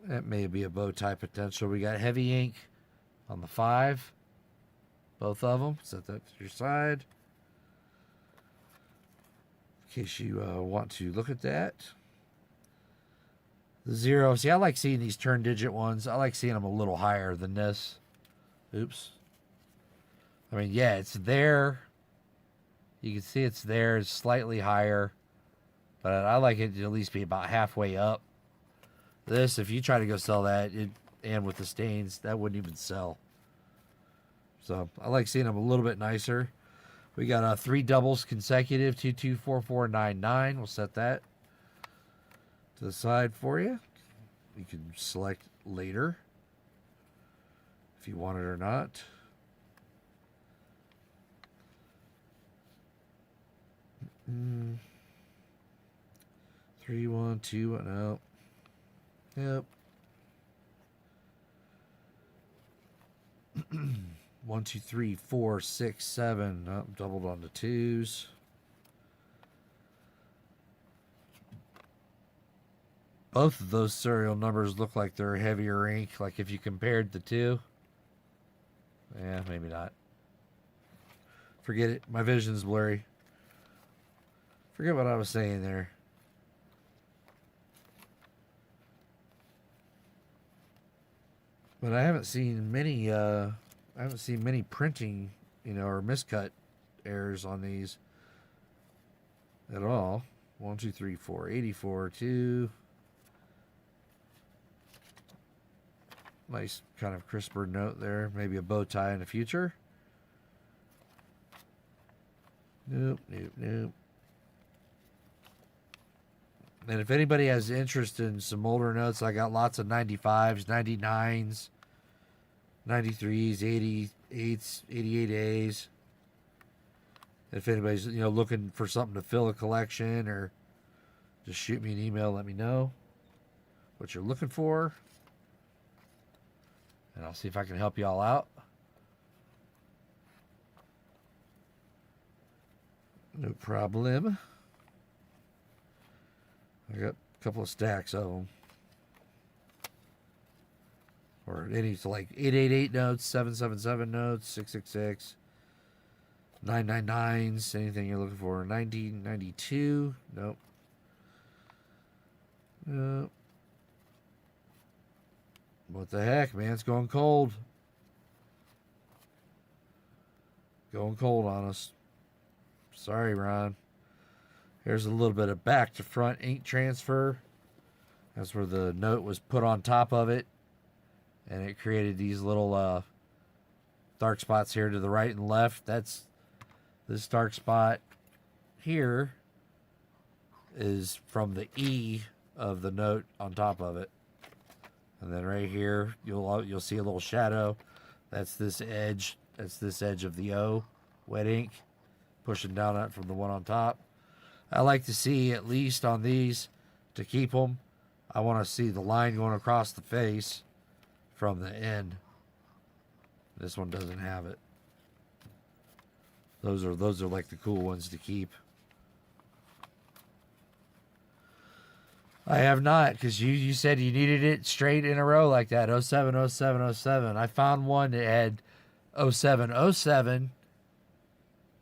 That may be a bow tie potential. We got heavy ink on the 5. Both of them. Set that to your side. In case you want to look at that. The 0. See, I like seeing these turn digit ones. I like seeing them a little higher than this. Oops. I mean, yeah, it's there. You can see it's there. It's slightly higher. But I like it to at least be about halfway up. This, if you try to go sell that, and with the stains, that wouldn't even sell. So I like seeing them a little bit nicer. We got 3 doubles consecutive, 2, 2, 4, 4, 9, 9. We'll set that to the side for you. You can select later if you want it or not. Mm. 3, 1, 2, 1, no. Yep. 1, 2, 3, 4, 6, 7. Oh, doubled on the 2s. Both of those serial numbers look like they're heavier ink. Like if you compared the 2. Yeah, maybe not. Forget it. My vision's blurry. Forget what I was saying there. But I haven't seen many printing, or miscut errors on these at all. 1, 2, 3, 4, 84, 2. Nice kind of crisper note there. Maybe a bow tie in the future. Nope, nope, nope. And if anybody has interest in some older notes, I got lots of 95s, 99s, 93s, 88s, 88As. If anybody's, looking for something to fill a collection, or just shoot me an email, let me know what you're looking for. And I'll see if I can help you all out. No problem. I got a couple of stacks of them. Or any, like 888 notes, 777 notes, 666, 999s, anything you're looking for. 1992, nope. Nope. What the heck, man? It's going cold. Going cold on us. Sorry, Ron. There's a little bit of back to front ink transfer. That's where the note was put on top of it. And it created these little dark spots here to the right and left. That's this dark spot here is from the E of the note on top of it. And then right here, you'll see a little shadow. That's this edge. That's this edge of the O, wet ink, pushing down out from the one on top. I like to see, at least on these, to keep them, I want to see the line going across the face from the end. This one doesn't have it. Those are like the cool ones to keep. I have not, because you said you needed it straight in a row like that. 07, 07, 07. I found one that had 07, 07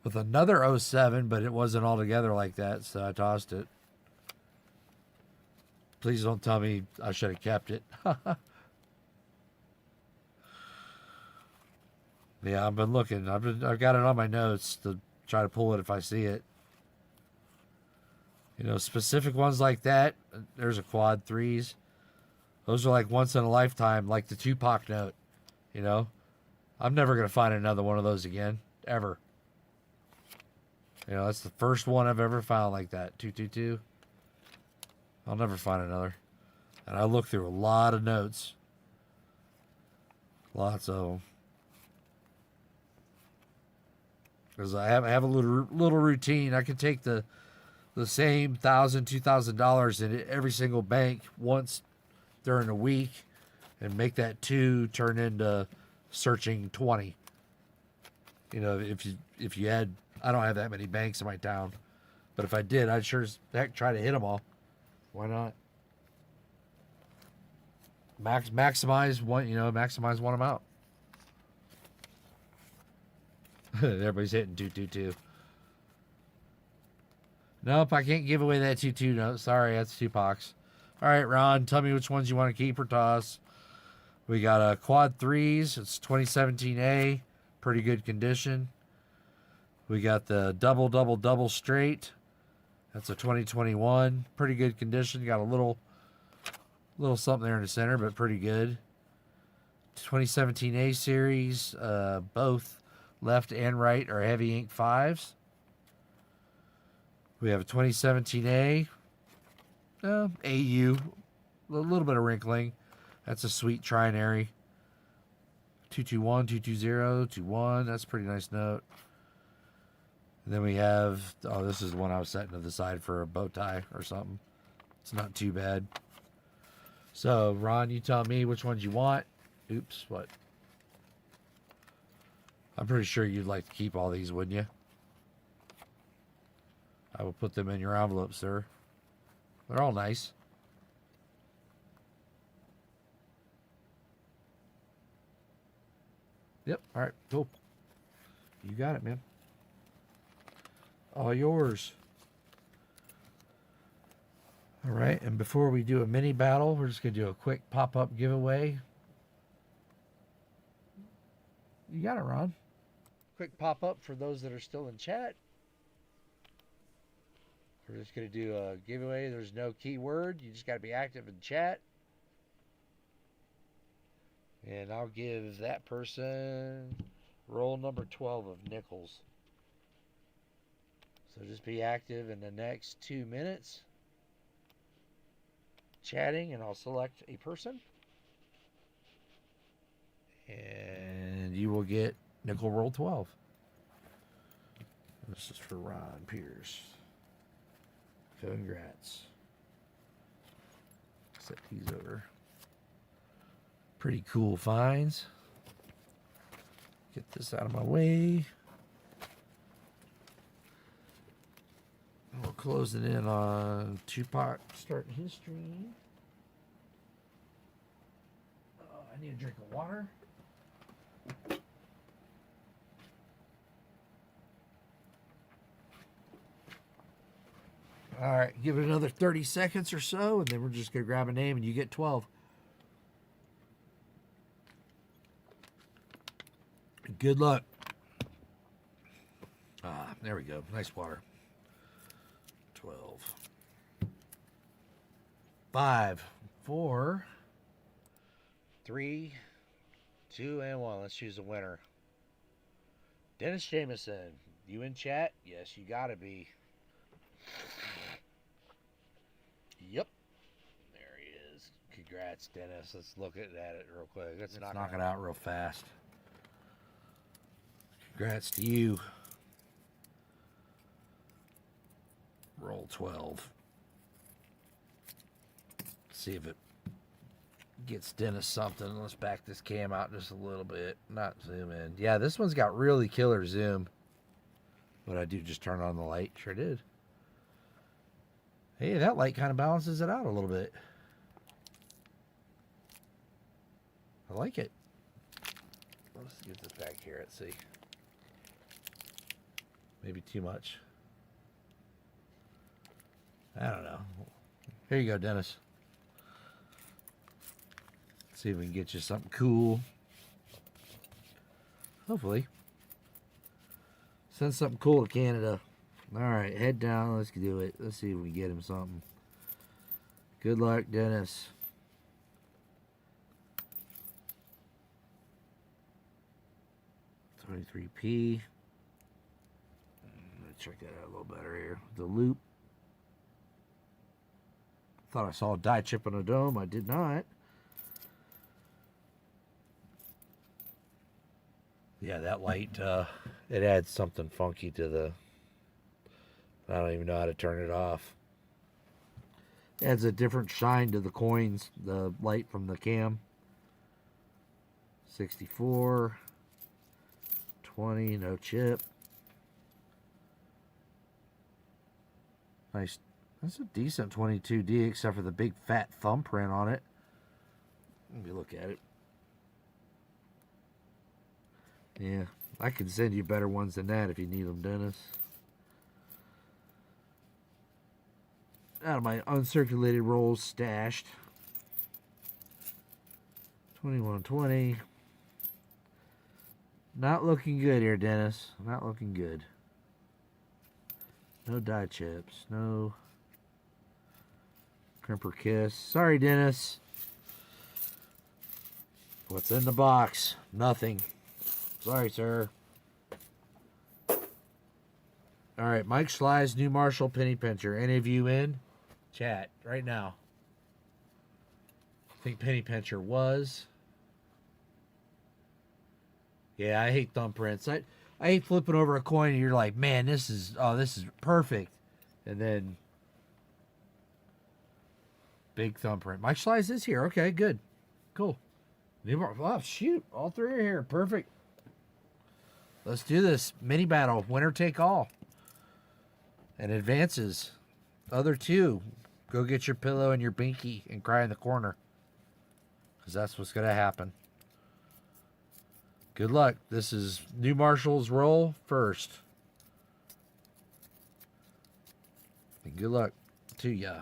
with another 07, but it wasn't all together like that, so I tossed it. Please don't tell me I should have kept it. Yeah, I've been looking. I've got it on my notes to try to pull it if I see it. You know, specific ones like that. There's a quad 3s. Those are like once in a lifetime, like the Tupac note. You know, I'm never gonna find another one of those again, ever. You know, that's the first one I've ever found like that. 222. I'll never find another. And I looked through a lot of notes. Lots of them. Because I have a little routine. I can take the same $1,000, $2,000 in every single bank once during a week and make that 2 turn into searching 20. You know, if you had, I don't have that many banks in my town, but if I did, I'd sure as heck try to hit them all. Why not? Maximize one, maximize one amount. Everybody's hitting 222. Nope, I can't give away that 22 note. Sorry, that's Tupac's. All right, Ron, tell me which ones you want to keep or toss. We got a quad 3s. It's 2017A. Pretty good condition. We got the double straight. That's a 2021. Pretty good condition. Got a little something there in the center, but pretty good. 2017A series. Both left and right are heavy ink 5s. We have a 2017A. AU. A little bit of wrinkling. That's a sweet trinary. 221, 220, 21. That's a pretty nice note. And then we have, this is the one I was setting to the side for a bow tie or something. It's not too bad. So, Ron, you tell me which ones you want. Oops, what? I'm pretty sure you'd like to keep all these, wouldn't you? I will put them in your envelope, sir. They're all nice. Yep, all right, cool. You got it, man. All yours. All right, and before we do a mini battle, we're just going to do a quick pop-up giveaway. You got it, Ron. Quick pop-up for those that are still in chat. We're just going to do a giveaway. There's no keyword. You just got to be active in chat. And I'll give that person roll number 12 of nickels. So just be active in the next 2 minutes. Chatting, and I'll select a person. And you will get nickel roll 12. This is for Ron Pierce. Congrats. Set these over. Pretty cool finds. Get this out of my way. We're closing in on Tupac starting history. Oh, I need a drink of water. All right, give it another 30 seconds or so, and then we're just going to grab a name, and you get 12. Good luck. There we go. Nice water. 12. 5, 4, 3, 2, and 1. Let's choose a winner. Dennis Jameson, you in chat? Yes, you gotta be. Yep. There he is. Congrats, Dennis. Let's look at it real quick. Let's knock it out real fast. Congrats to you. Roll 12. See if it gets Dennis something. Let's back this cam out just a little bit. Not zoom in. Yeah, this one's got really killer zoom. But I do just turn on the light. Sure did. Hey, that light kind of balances it out a little bit. I like it. Let's get this back here. Let's see. Maybe too much. I don't know. Here you go, Dennis. Let's see if we can get you something cool. Hopefully. Send something cool to Canada. Alright, head down. Let's do it. Let's see if we can get him something. Good luck, Dennis. $23p. Let's check that out a little better here. The loop. Thought I saw a die chip on a dome. I did not. Yeah, that light, it adds something funky to the... I don't even know how to turn it off. It adds a different shine to the coins, the light from the cam. 64. 20, no chip. Nice. That's a decent 22D, except for the big fat thumbprint on it. Let me look at it. Yeah, I can send you better ones than that if you need them, Dennis. Out of my uncirculated rolls stashed. 2120. Not looking good here, Dennis. Not looking good. No die chips. No crimper kiss. Sorry, Dennis. What's in the box? Nothing. Sorry, sir. Alright, Mike Sly's New Marshall Penny Pincher. Any of you in? Chat, right now. I think Penny Pincher was. Yeah, I hate thumbprints. I hate flipping over a coin and you're like, man, this is perfect. And then big thumbprint. Mike Sly's is here. Okay, good. Cool. Oh, shoot. All three are here. Perfect. Let's do this. Mini battle. Winner take all. And advances. Other two. Go get your pillow and your binky and cry in the corner. Because that's what's going to happen. Good luck. This is New Marshall's roll first. And good luck to ya.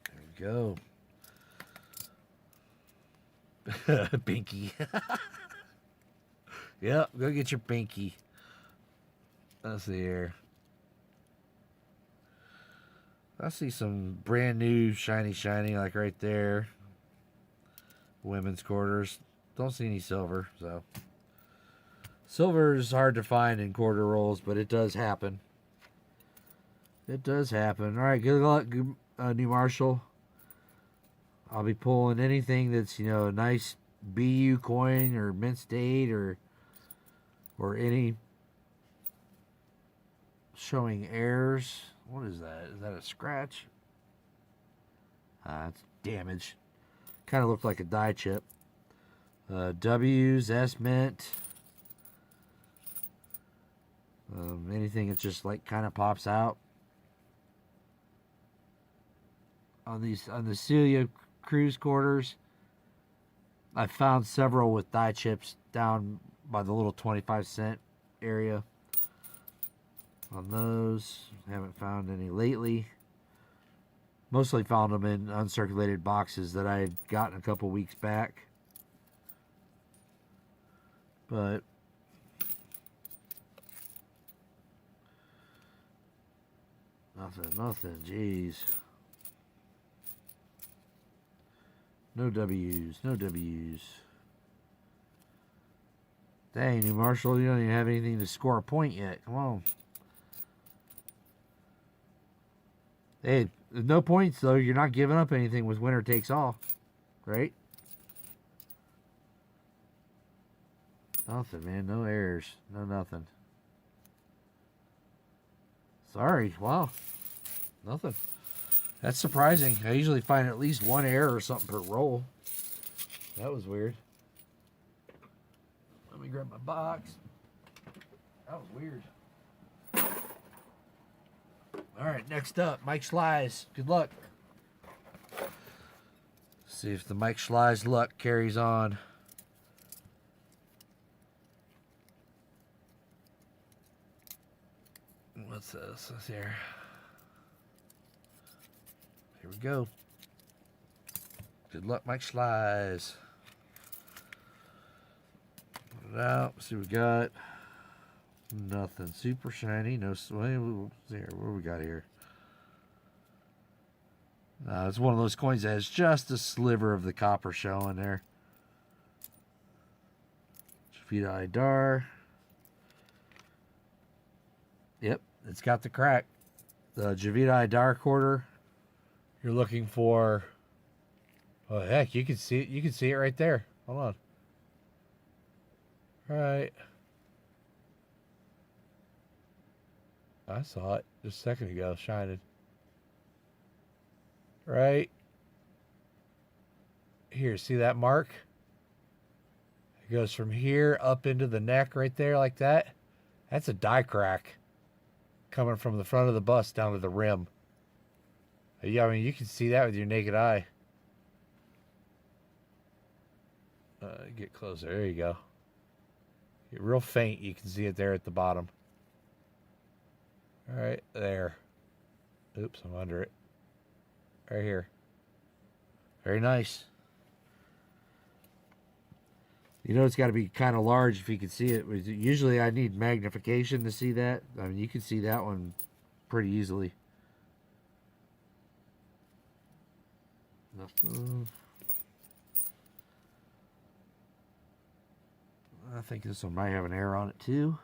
There we go. Binky. Yep, go get your binky. Let's see here. I see some brand new shiny like right there. Women's quarters. Don't see any silver, so. Silver is hard to find in quarter rolls, but it does happen. It does happen. All right, good luck, New Marshall. I'll be pulling anything that's, a nice BU coin or mint state or any showing errors. What is that? Is that a scratch? It's damage. Kind of looked like a die chip. W's, S mint. Anything that just like kind of pops out. On the Celia Cruise quarters, I found several with die chips down by the little 25-cent area. On those, haven't found any lately. Mostly found them in uncirculated boxes that I had gotten a couple weeks back. But Nothing. Jeez. No W's. No W's. Dang, New Marshall, you don't even have anything to score a point yet. Come on. Hey, there's no points, though. You're not giving up anything with winner takes all. Right? Nothing, man. No errors. No nothing. Sorry. Wow. Nothing. That's surprising. I usually find at least one error or something per roll. That was weird. Let me grab my box. That was weird. All right, next up, Mike Schlei's. Good luck. See if the Mike Schlei's luck carries on. What's this? Let's here. Here we go. Good luck, Mike Schlei's. Put it out. See what we got. Nothing. Super shiny. No. Here, what do we got here? It's one of those coins that has just a sliver of the copper showing there. Javita Idar. Yep, it's got the crack. The Javita Idar quarter. You're looking for. Oh heck, you can see it. You can see it right there. Hold on. Right. I saw it just a second ago, shining. Right here, see that mark? It goes from here up into the neck right there like that. That's a die crack coming from the front of the bust down to the rim. Yeah, I mean, you can see that with your naked eye. Get closer. There you go. Get real faint. You can see it there at the bottom. All right, there. Oops, I'm under it. Right here. Very nice. You know, it's got to be kind of large if you can see it. Usually I need magnification to see that. I mean, you can see that one pretty easily. I think this one might have an error on it too.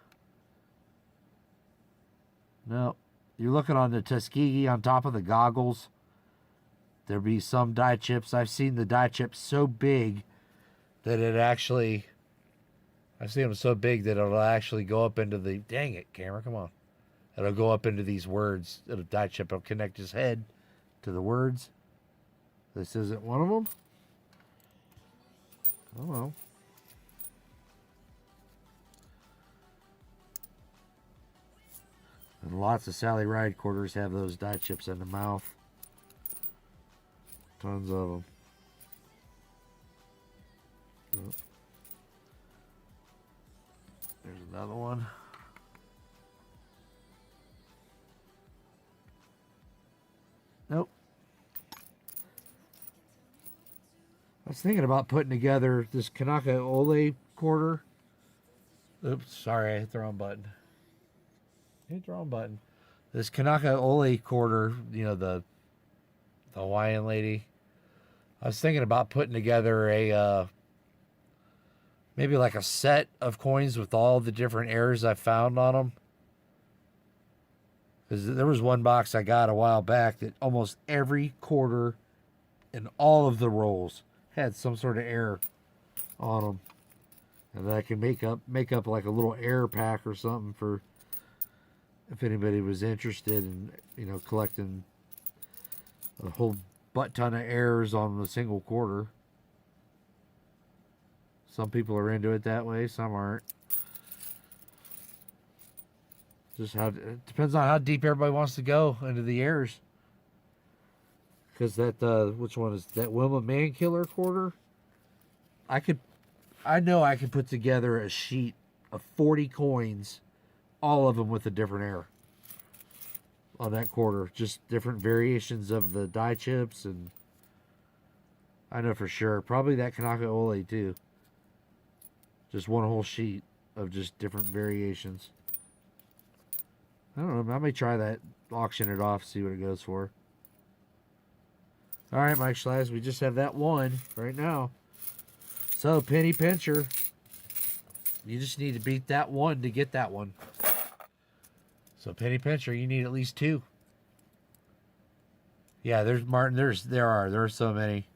No. You're looking on the Tuskegee on top of the goggles. There'll be some die chips. I've seen the die chips so big that it actually... I've seen them so big that it'll actually go up into the... Dang it, camera, come on. It'll go up into these words. It'll die chip. It'll connect his head to the words. This isn't one of them? Oh, well. And lots of Sally Ride quarters have those die chips in the mouth. Tons of them. Oh. There's another one. Nope. I was thinking about putting together this Kanaka Ole quarter. Oops, sorry, I hit the wrong button. Hit the wrong button. This Kanaka Ole quarter, you know, the Hawaiian lady. I was thinking about putting together a maybe like a set of coins with all the different errors I found on them. Because there was one box I got a while back that almost every quarter in all of the rolls had some sort of error on them, and I can make up like a little error pack or something for if anybody was interested in, you know, collecting a whole butt ton of errors on a single quarter. Some people are into it that way, some aren't. Just how it depends on how deep everybody wants to go into the errors. Because that which one is that Wilma Mankiller quarter? I know I could put together a sheet of 40 coins, all of them with a different error on that quarter. Just different variations of the die chips, and I know for sure. Probably that Kanaka Ole too. Just one whole sheet of just different variations. I don't know. I may try that auction it off, see what it goes for. All right, Mike Schleiz, we just have that one right now. So, penny pincher. You just need to beat that one to get that one. So, penny pincher, you need at least 2. Yeah, there's Martin. There are so many.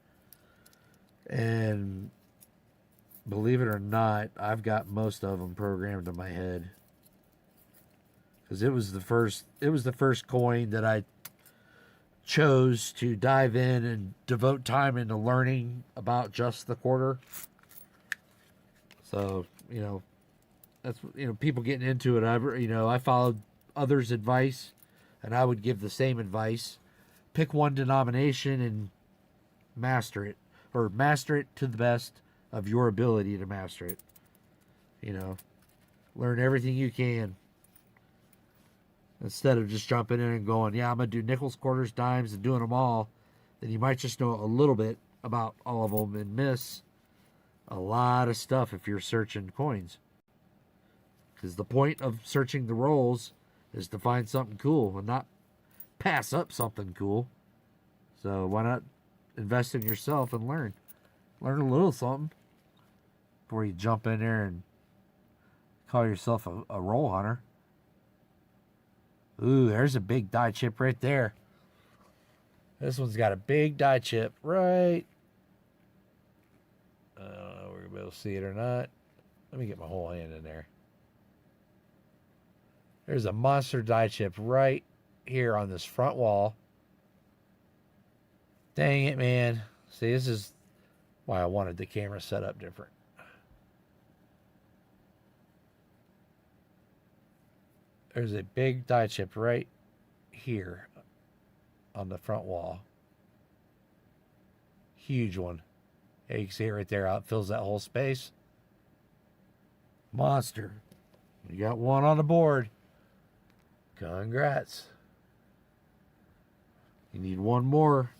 And believe it or not, I've got most of them programmed in my head. Because it was the first coin that I chose to dive in and devote time into learning about just the quarter. So, that's, people getting into it. I followed others' advice, and I would give the same advice. Pick one denomination and master it, or master it to the best of your ability to master it. Learn everything you can. Instead of just jumping in and going, yeah, I'm going to do nickels, quarters, dimes, and doing them all, then you might just know a little bit about all of them and miss a lot of stuff if you're searching coins. Because the point of searching the rolls is to find something cool and not pass up something cool. So why not invest in yourself and learn? Learn a little something before you jump in there and call yourself a roll hunter. Ooh, there's a big die chip right there. This one's got a big die chip right. I don't know if we're going to be able to see it or not. Let me get my whole hand in there. There's a monster die chip right here on this front wall. Dang it, man. See, this is why I wanted the camera set up different. There's a big die chip right here on the front wall. Huge one. Yeah, you can see it right there. It fills that whole space. Monster. You got one on the board. Congrats. You need one more,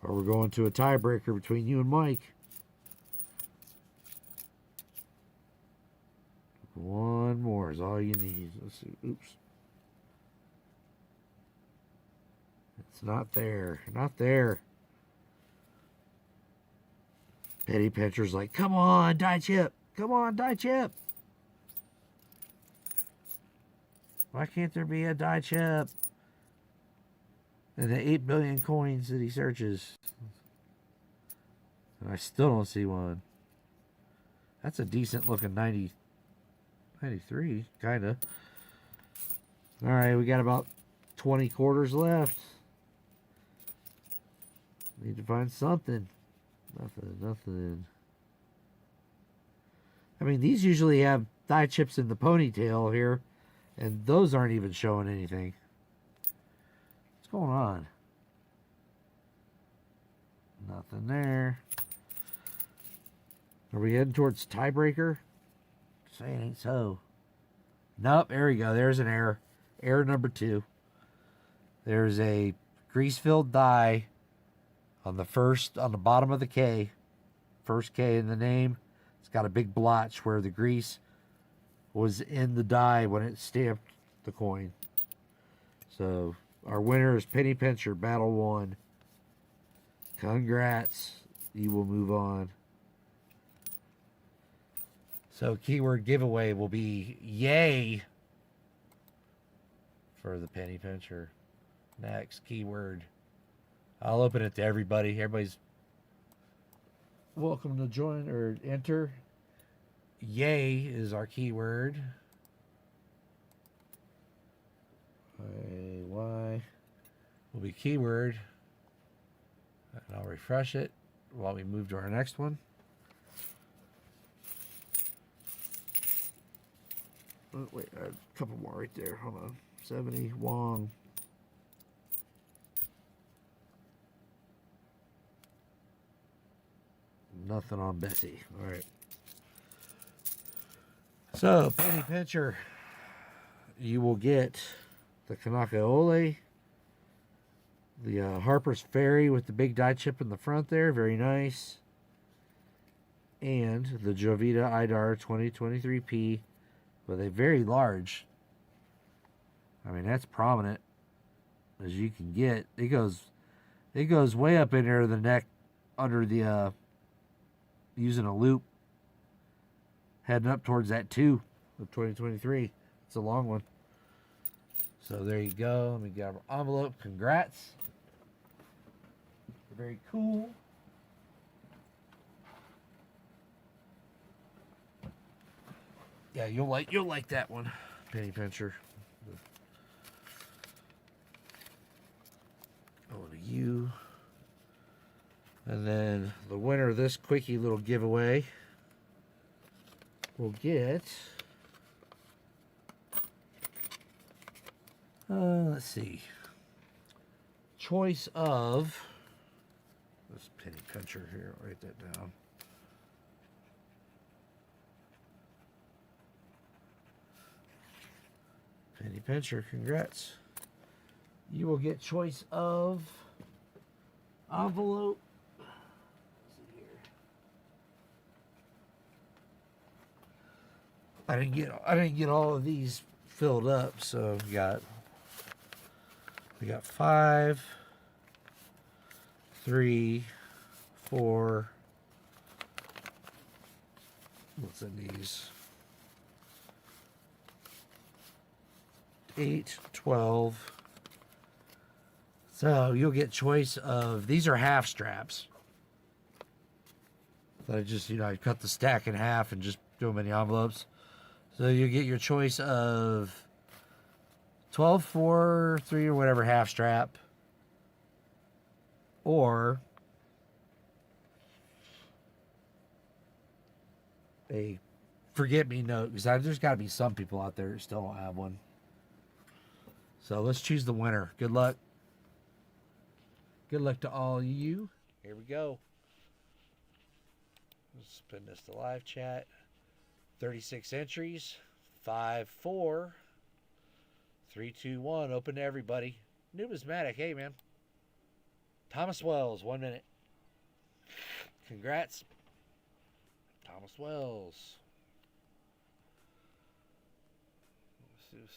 or we're going to a tiebreaker between you and Mike. One more is all you need. Let's see. Oops. It's not there. Not there. Penny Pincher's like, come on, die chip. Come on, die chip. Why can't there be a die chip? And the 8 billion coins that he searches. And I still don't see one. That's a decent looking 93, kind of. All right, we got about 20 quarters left. Need to find something. Nothing. I mean, these usually have die chips in the ponytail here, and those aren't even showing anything. What's going on? Nothing there. Are we heading towards tiebreaker? Say it ain't so. Nope, there we go. There's an error. Error number 2. There's a grease-filled die on the bottom of the K. First K in the name. It's got a big blotch where the grease was in the die when it stamped the coin. So our winner is Penny Pincher, Battle 1. Congrats. You will move on. So keyword giveaway will be yay for the Penny Pincher. Next keyword. I'll open it to everybody. Everybody's welcome to join or enter. Yay is our keyword. Y will be keyword. And I'll refresh it while we move to our next one. Oh, wait, a couple more right there. Hold on. 70, Wong. Nothing on Bessie. All right. So, Penny Pincher, you will get the Kanaka Ole, the Harper's Ferry with the big die chip in the front there. Very nice. And the Jovita Idar 2023P with a very large I mean, that's prominent as you can get. It goes way up in there, the neck, under the using a loop, heading up towards that 2 of 2023. It's a long one. So there you go. Let me get our envelope. Congrats. Very cool. Yeah, you'll like that one, penny pincher. Oh, to you. And then the winner of this quickie little giveaway will get, let's see, choice of, this penny pincher here, I'll write that down. Penny pincher, congrats. You will get choice of envelope. Let's see here. I didn't get all of these filled up, so we got 5, 3, 4. What's in these? 8, 12. So you'll get choice of, these are half straps. So I just, I cut the stack in half and just do them in the envelopes. So you get your choice of 12, 4, 3, or whatever half strap, or a forget-me-note, because there's got to be some people out there that still don't have one. So let's choose the winner. Good luck. Good luck to all of you. Here we go. Let's spin this to live chat. 36 entries. 5, 4, 3, 2, 1. Open to everybody. Numismatic. Hey, man. Thomas Wells. 1 minute. Congrats. Thomas Wells.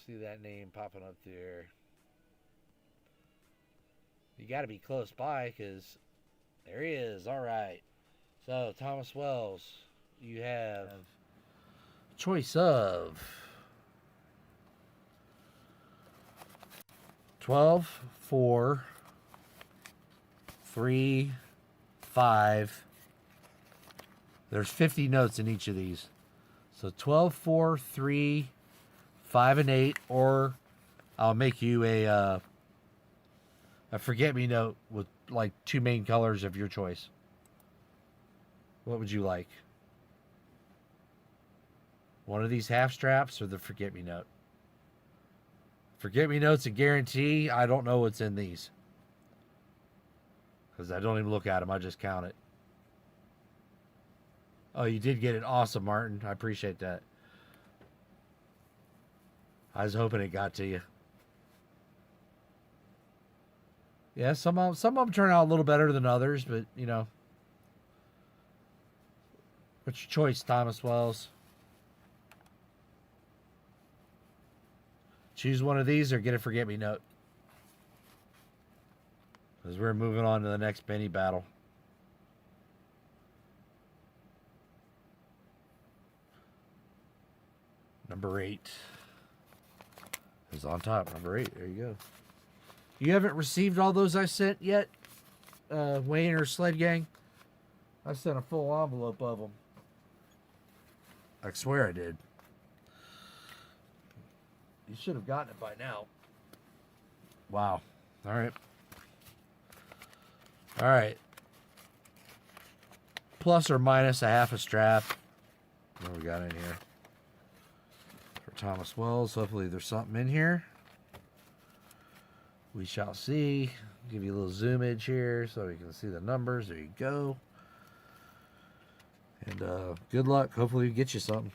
See that name popping up there. You got to be close by, because there he is. All right. So, Thomas Wells, you have choice of 12, 4, 3, 5. There's 50 notes in each of these. So 12, 4, 3, 5, and 8, or I'll make you a forget-me-note with like 2 main colors of your choice. What would you like? One of these half straps or the forget-me-note? Forget-me-note's a guarantee. I don't know what's in these, because I don't even look at them. I just count it. Oh, you did get it. Awesome, Martin. I appreciate that. I was hoping it got to you. Yeah, some of them turn out a little better than others, but, what's your choice, Thomas Wells? Choose one of these or get a forget-me-note, because we're moving on to the next penny battle. Number 8 is on top. Number 8. There you go. You haven't received all those I sent yet, Wayne or Sled Gang? I sent a full envelope of them. I swear I did. You should have gotten it by now. Wow. All right. All right. Plus or minus a half a strap. What do we got in here? For Thomas Wells. Hopefully there's something in here. We shall see. Give you a little zoomage here so you can see the numbers. There you go. And good luck. Hopefully we get you something.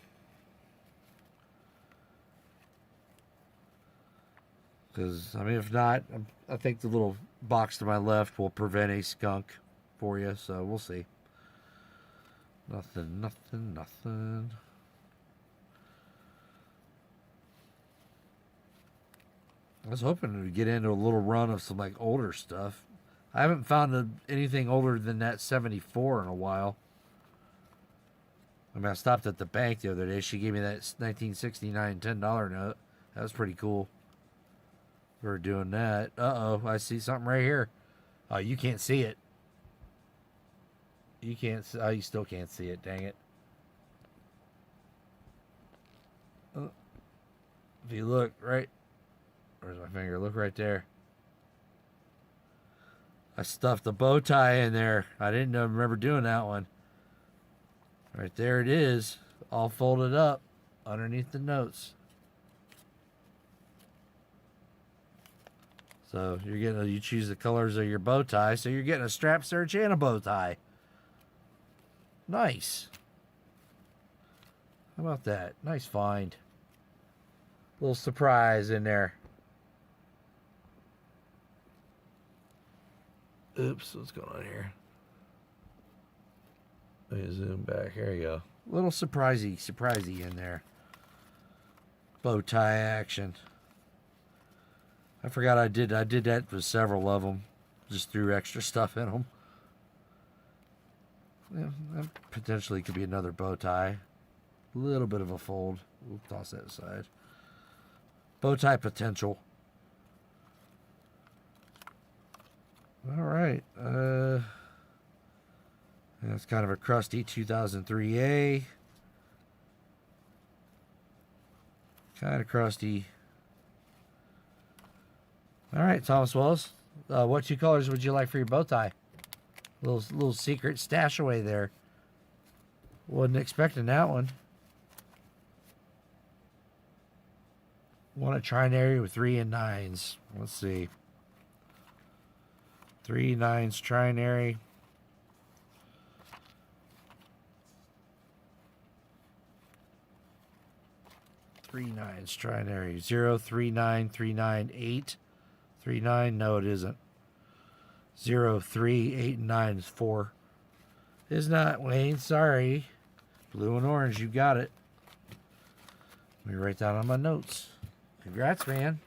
Because, if not, I think the little box to my left will prevent a skunk for you. So we'll see. Nothing. I was hoping to get into a little run of some like older stuff. I haven't found anything older than that 74 in a while. I mean, I stopped at the bank the other day. She gave me that 1969 $10 note. That was pretty cool. We were doing that. Uh-oh, I see something right here. Oh, you can't see it. You can't. Oh, you still can't see it. Dang it. If you look right, where's my finger? Look right there. I stuffed the bow tie in there. I didn't remember doing that one. Right there it is, all folded up underneath the notes. So you choose the colors of your bow tie, so you're getting a strap search and a bow tie. Nice. How about that? Nice find. Little surprise in there. Oops, what's going on here? Let me zoom back. There you go. Little surprisey in there. Bow tie action. I forgot I did that with several of them. Just threw extra stuff in them. Yeah, that potentially could be another bow tie. A little bit of a fold. We'll toss that aside. Bow tie potential. All right. That's kind of a crusty 2003A. Kind of crusty. All right, Thomas Wells. What two colors would you like for your bow tie? Little secret stash away there. Wasn't expecting that one. Want a trinary with 3 and 9s. Let's see. 3 9s trinary. Three nines trinary. 0 3 9 3 9 8 3 9. No, it isn't. 0 3 8 and 9 is 4. It's not, Wayne. Sorry. Blue and orange. You got it. Let me write that on my notes. Congrats, man.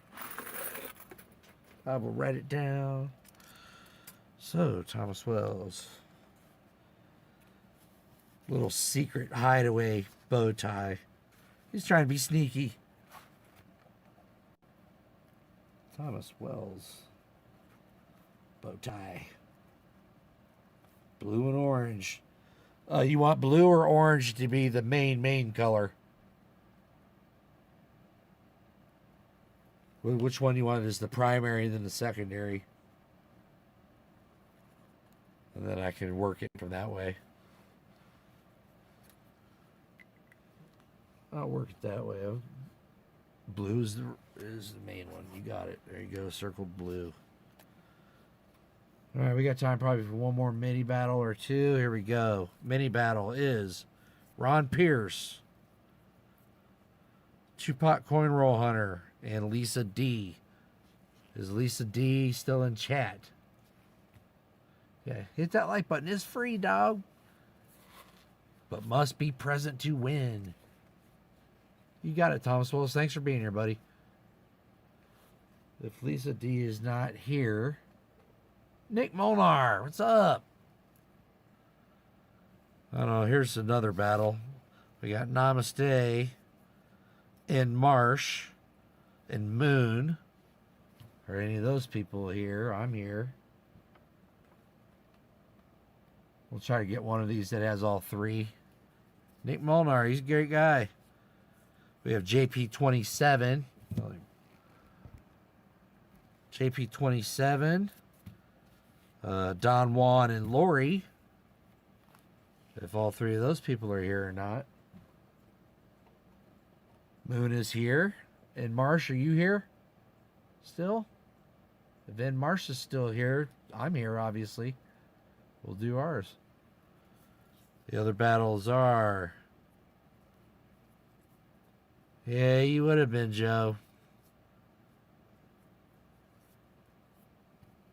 I will write it down. So, Thomas Wells. Little secret hideaway bow tie. He's trying to be sneaky. Thomas Wells. Bow tie. Blue and orange. You want blue or orange to be the main color? Which one you want is the primary and then the secondary? And then I can work it from that way. I'll work it that way. Blue is the main one. You got it. There you go. Circled blue. All right, we got time probably for one more mini battle or two. Here we go. Mini battle is Ron Pierce, Tupac Coin Roll Hunter, and Lisa D. Is Lisa D still in chat? Yeah, hit that like button. It's free, dog. But must be present to win. You got it, Thomas Willis. Thanks for being here, buddy. If Lisa D is not here, Nick Molnar, what's up? I don't know. Here's another battle. We got Namaste and Marsh and Moon. Are any of those people here? I'm here. We'll try to get one of these that has all three. Nick Molnar, he's a great guy. We have JP27. JP27. Don Juan and Lori. If all three of those people are here or not. Moon is here. And Marsh, are you here? Still? If then Marsh is still here, I'm here, obviously. We'll do ours. The other battles are... Yeah, you would have been, Joe.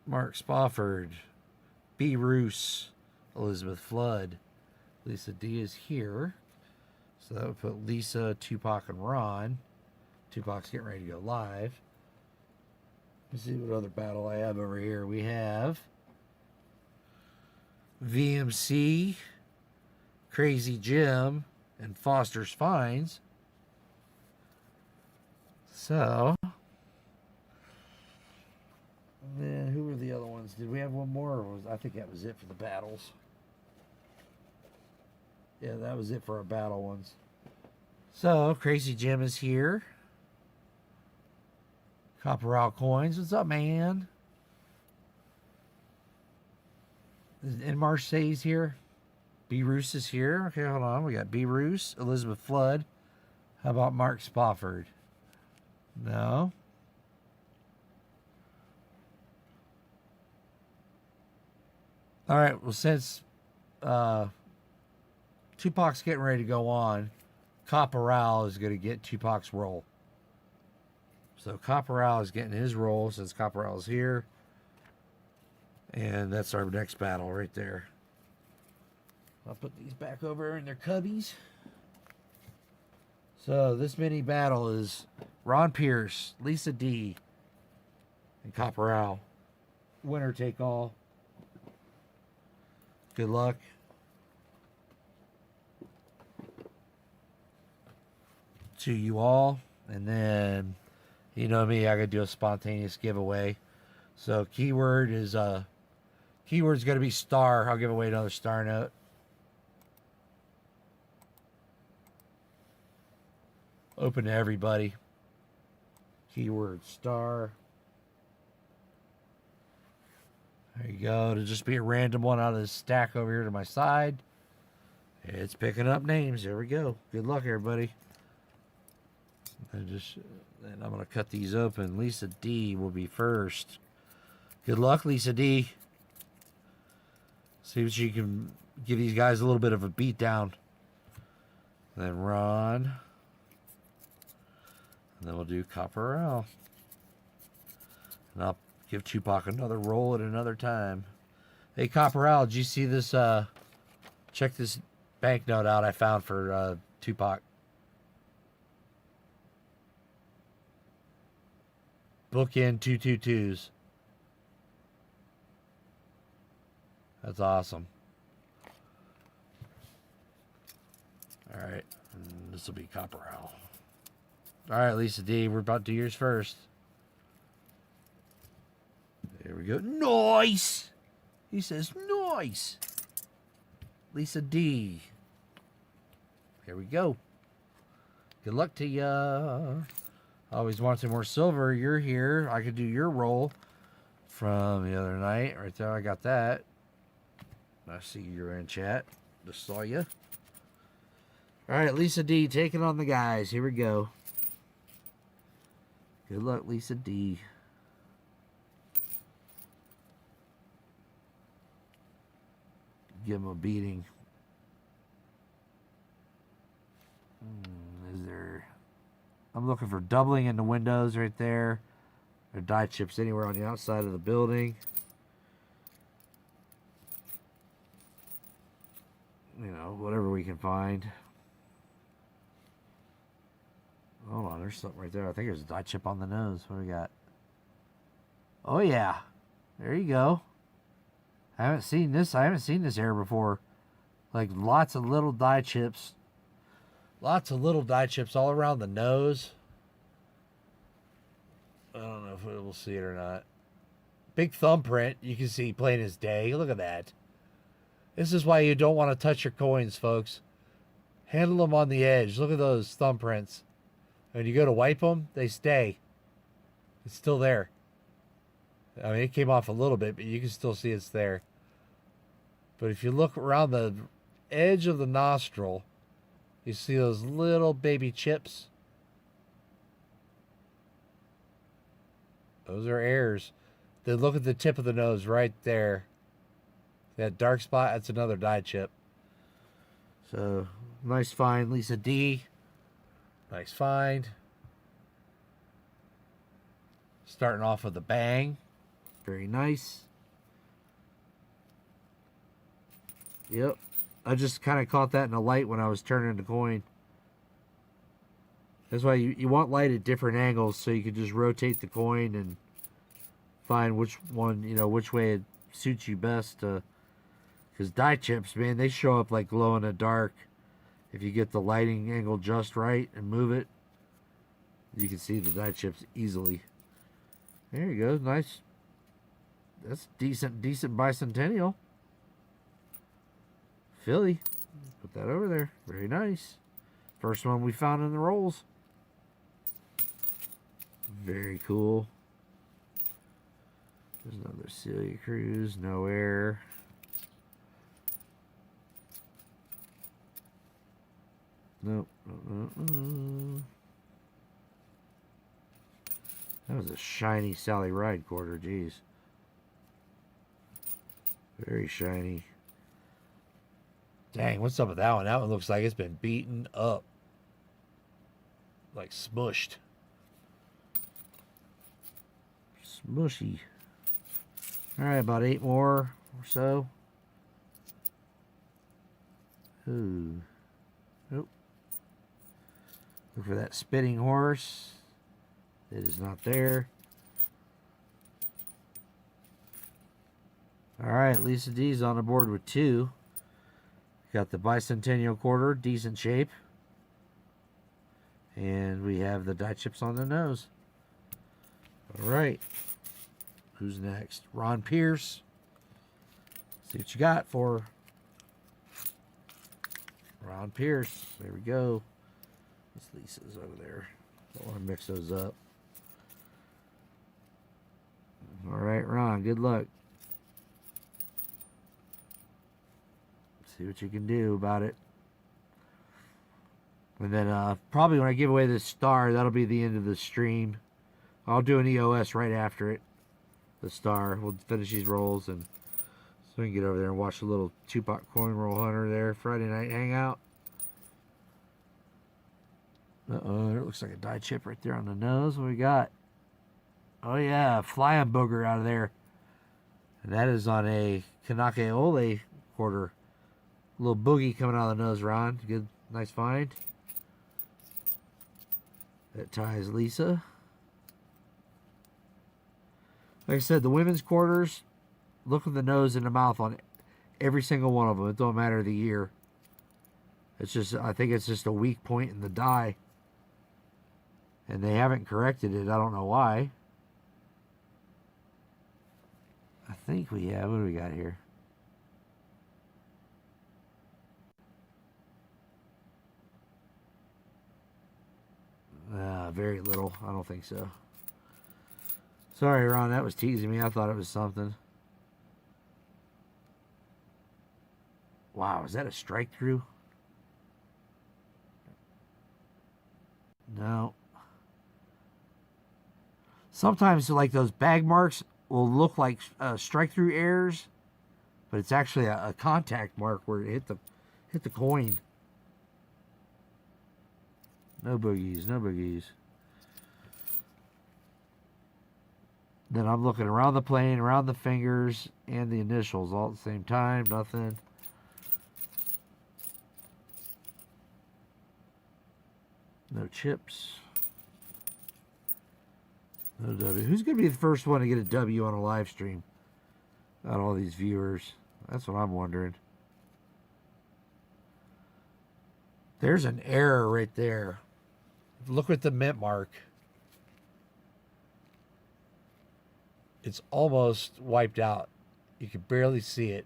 Mark Spofford, B. Roos, Elizabeth Flood. Lisa D is here. So that would put Lisa, Tupac, and Ron. Tupac's getting ready to go live. Let's see what other battle I have over here. We have VMC, Crazy Jim, and Foster's Finds. So, then who were the other ones? Did we have one more? Or I think that was it for the battles. Yeah, that was it for our battle ones. So, Crazy Jim is here. Copper Out Coins. What's up, man? And Marseille's here. B. Roos is here. Okay, hold on. We got B. Roos, Elizabeth Flood. How about Mark Spofford? No. All right. Well, since Tupac's getting ready to go on, Copperal is going to get Tupac's role. So Copperal is getting his role since Copperal is here. And that's our next battle right there. I'll put these back over in their cubbies. So this mini battle is Ron Pierce, Lisa D, and Copperal. Winner take all. Good luck. To you all. And then, you know me, I gotta do a spontaneous giveaway. So keyword is keyword's gonna be star. I'll give away another star note. Open to everybody. Keyword star. There you go. It'll just be a random one out of this stack over here to my side. It's picking up names. There we go. Good luck, everybody. And I'm going to cut these open. Lisa D will be first. Good luck, Lisa D. See if she can give these guys a little bit of a beat down. Then Ron. And then we'll do Copperal. And I'll give Tupac another roll at another time. Hey, Copperal, did you see this? Check this banknote out I found for Tupac. Bookend 222s. That's awesome. All right. This will be Copperal. All right, Lisa D, we're about to do yours first. There we go. Nice! He says, nice! Lisa D. Here we go. Good luck to ya. Always wanted more silver. You're here. I could do your roll from the other night. Right there, I got that. I see you're in chat. Just saw you. All right, Lisa D, taking on the guys. Here we go. Good luck, Lisa D. Give him a beating. Is there... I'm looking for doubling in the windows right there. Or die chips anywhere on the outside of the building. You know, whatever we can find. Hold on, there's something right there. I think there's a die chip on the nose. What do we got? Oh, yeah. There you go. I haven't seen this. I haven't seen this error before. Like, lots of little die chips. Lots of little die chips all around the nose. I don't know if we'll see it or not. Big thumbprint. You can see plain as day. Look at that. This is why you don't want to touch your coins, folks. Handle them on the edge. Look at those thumbprints. When you go to wipe them, they stay. It's still there. I mean, it came off a little bit, but you can still see it's there. But if you look around the edge of the nostril, you see those little baby chips. Those are errors. Then look at the tip of the nose right there. That dark spot, that's another die chip. So, nice find, Lisa D. Nice find. Starting off with a bang. Very nice. Yep. I just kind of caught that in the light when I was turning the coin. That's why you want light at different angles so you can just rotate the coin and find which one, which way it suits you best. Because die chips, man, they show up like glow in the dark. If you get the lighting angle just right and move it, you can see the die chips easily. There you go, nice. That's decent bicentennial. Philly. Put that over there. Very nice. First one we found in the rolls. Very cool. There's another Celia Cruz. No air. Nope. That was a shiny Sally Ride quarter. Jeez. Very shiny. Dang, what's up with that one? That one looks like it's been beaten up. Like smushed. Smushy. Alright, about 8 more or so. Ooh. Nope. Look for that spitting horse. It is not there. Alright, Lisa D's on the board with 2. Got the bicentennial quarter, decent shape. And we have the die chips on the nose. Alright. Who's next? Ron Pierce. See what you got for Ron Pierce. There we go. This Lisa's over there. Don't want to mix those up. Alright, Ron, good luck. See what you can do about it. And then probably when I give away this star, that'll be the end of the stream. I'll do an EOS right after it. The star. We'll finish these rolls and so we can get over there and watch a little Tupac coin roll hunter there. Friday night hangout. Uh-oh, there looks like a die chip right there on the nose. What we got? Oh yeah, flying booger out of there. And that is on a Kanake Ole quarter. A little boogie coming out of the nose, Ron. Good, nice find. That ties Lisa. Like I said, the women's quarters, look at the nose and the mouth on every single one of them. It don't matter the year. It's just, I think it's just a weak point in the die. And they haven't corrected it. I don't know why. I think we have, what do we got here? Very little. I don't think so. Sorry, Ron. That was teasing me. I thought it was something. Wow. Is that a strike through? No. Sometimes, like those bag marks will look like strike through errors, but it's actually a contact mark where it hit the coin. No boogies, no boogies. Then I'm looking around the plane, around the fingers, and the initials all at the same time. Nothing. No chips. No W. Who's going to be the first one to get a W on a live stream? Out of all these viewers. That's what I'm wondering. There's an error right there. Look at the mint mark. It's almost wiped out. You can barely see it.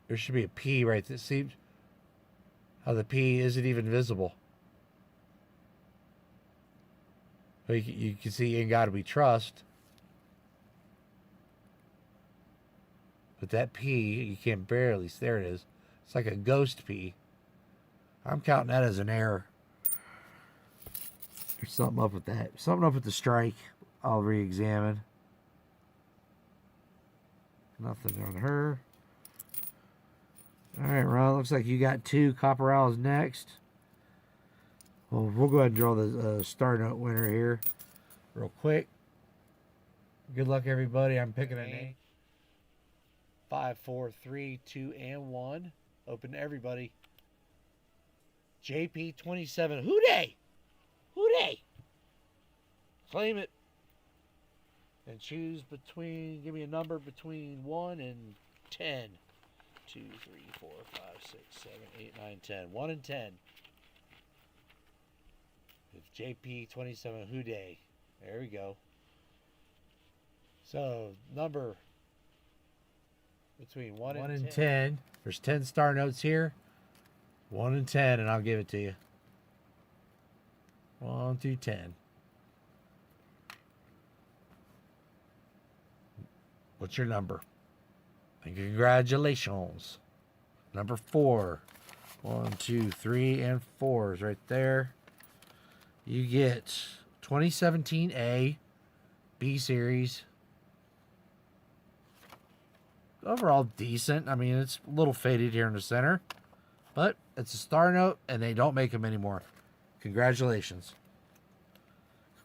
There should be a P right there. See how the P isn't even visible. You can see In God We Trust. But that P, you can barely see. There it is. It's like a ghost P. I'm counting that as an error. There's something up with that. Something up with the strike. I'll re-examine. Nothing on her. All right, Ron. Looks like you got 2. Copper Owl's next. Well, we'll go ahead and draw the Star Note winner here real quick. Good luck, everybody. I'm picking a name. 5, 4, 3, 2, and 1. Open to everybody. JP27. Who dey? Who dey? Claim it. And choose between, give me a number between 1 and 10. 2, 3, 4, 5, 6, 7, 8, 9, 10. 1 and 10. It's JP27 Who Day. There we go. So, number between 1 and 10. There's 10 star notes here. 1 and 10, and I'll give it to you. 1 through 10. What's your number? And congratulations. Number 4. 1, 2, 3, and 4 is right there. You get 2017 A, B series. Overall decent. I mean, it's a little faded here in the center, but it's a star note, and they don't make them anymore. Congratulations.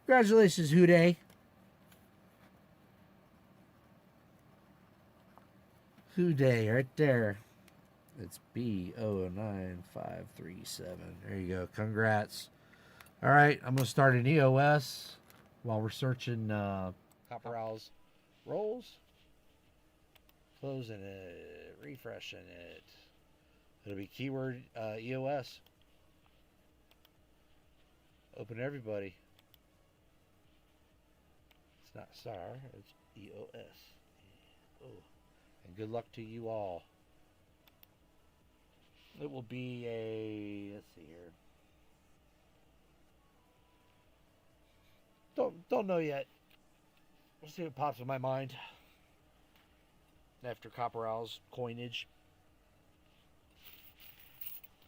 Congratulations, Who Day. Who Day, right there. It's B09537. There you go. Congrats. All right, I'm going to start an EOS while we're searching Copper Owl's rolls. Closing it, refreshing it. It'll be keyword EOS. Open everybody. It's not SAR, it's EOS. Oh. And good luck to you all. It will be a, let's see here. Don't know yet. We'll see what pops in my mind after Copper Owl's coinage.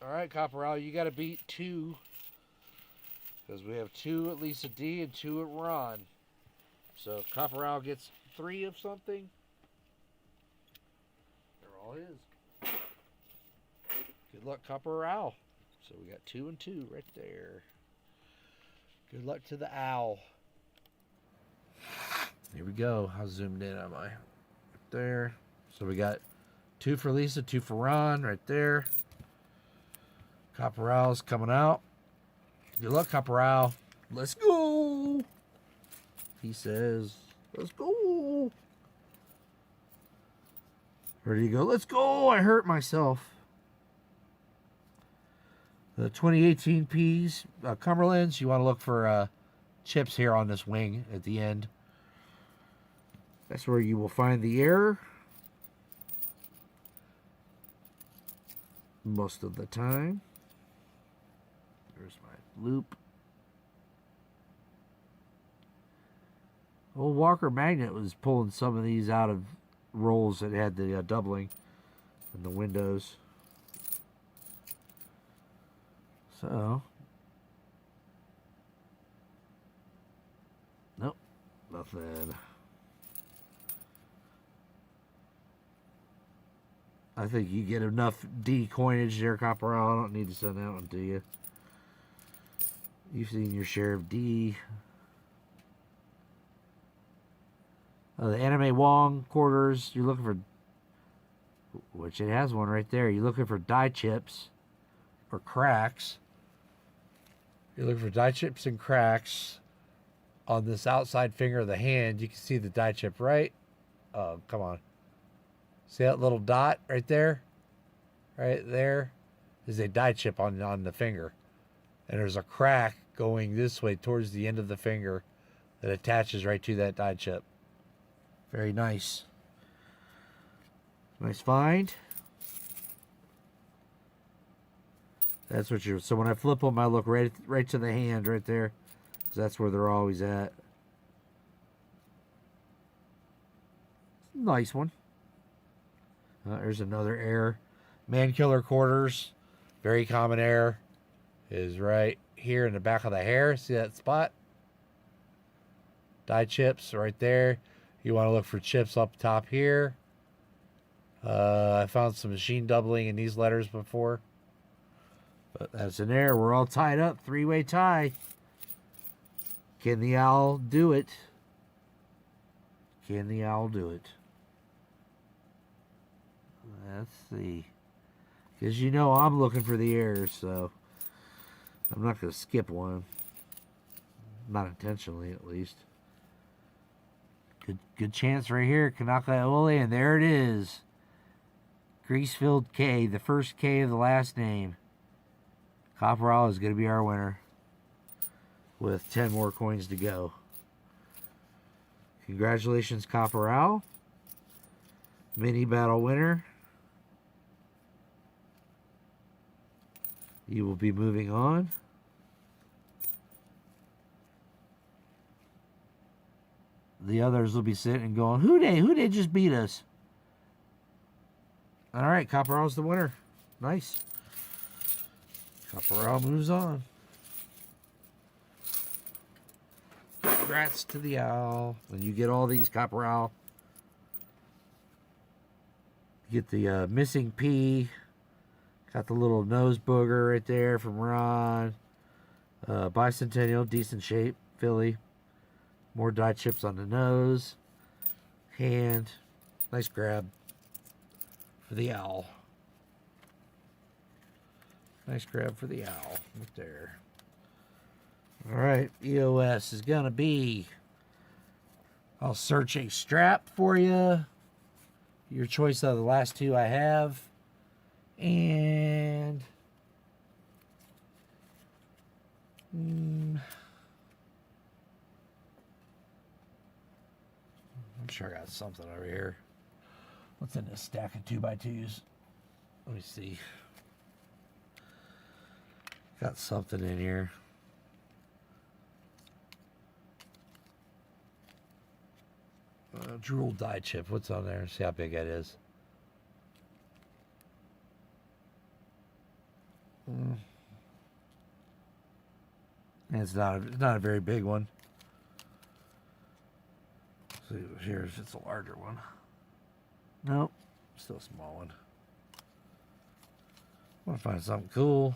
All right, Copper Owl, you got to beat 2 because we have 2 at Lisa D and 2 at Ron. So if Copper Owl gets 3 of something, they're all his. Good luck, Copper Owl. So we got 2 and 2 right there. Good luck to the owl. Here we go. How zoomed in am I? Right there. So we got 2 for Lisa, 2 for Ron right there. Copper Owl's coming out. Good luck, Copper Owl. Let's go. He says, let's go. Ready to go? Let's go. I hurt myself. The 2018 P's, Cumberlands, you want to look for chips here on this wing at the end. That's where you will find the error most of the time. There's my loop. Old Walker Magnet was pulling some of these out of rolls that had the doubling in the windows. So, nope, nothing. I think you get enough D coinage there, Copper Owl. I don't need to send that one to you. You've seen your share of D. The Anime Wong quarters, you're looking for, which it has one right there. You're looking for die chips or cracks. You're looking for die chips and cracks on this outside finger of the hand. You can see the die chip right. Oh, come on. See that little dot right there? Right there is a die chip on the finger. And there's a crack going this way towards the end of the finger that attaches right to that die chip. Very nice. Nice find. That's what you're... So when I flip them, I look right to the hand right there. 'Cause that's where they're always at. Nice one. There's another error. Man killer quarters. Very common error. Is right here in the back of the hair. See that spot? Die chips right there. You want to look for chips up top here. I found some machine doubling in these letters before. But that's an error. We're all tied up. 3-way tie. Can the owl do it? Can the owl do it? Let's see. Because you know I'm looking for the errors, so I'm not going to skip one. Not intentionally, at least. Good chance right here. Kanaka Ole, and there it is. Greasefield K, the first K of the last name. Copperall is going to be our winner with 10 more coins to go. Congratulations, Copperall. Mini battle winner. You will be moving on. The others will be sitting and going, who they just beat us? All right, Copperall's the winner. Nice. Copperall moves on. Congrats to the owl. When you get all these, Copperall, you get the missing P. Got the little nose booger right there from Ron. Bicentennial, decent shape, Philly. More die chips on the nose. Hand. Nice grab for the owl. Nice grab for the owl. Right there. All right. EOS is going to be... I'll search a strap for you. Your choice of the last two I have. And... I'm sure I got something over here. What's in this stack of 2x2s? Let me see. Got something in here. Drool die chip. What's on there? See how big that is. And it's not a very big one. So here's it's a larger one. Nope, still a small one. I want to find something cool.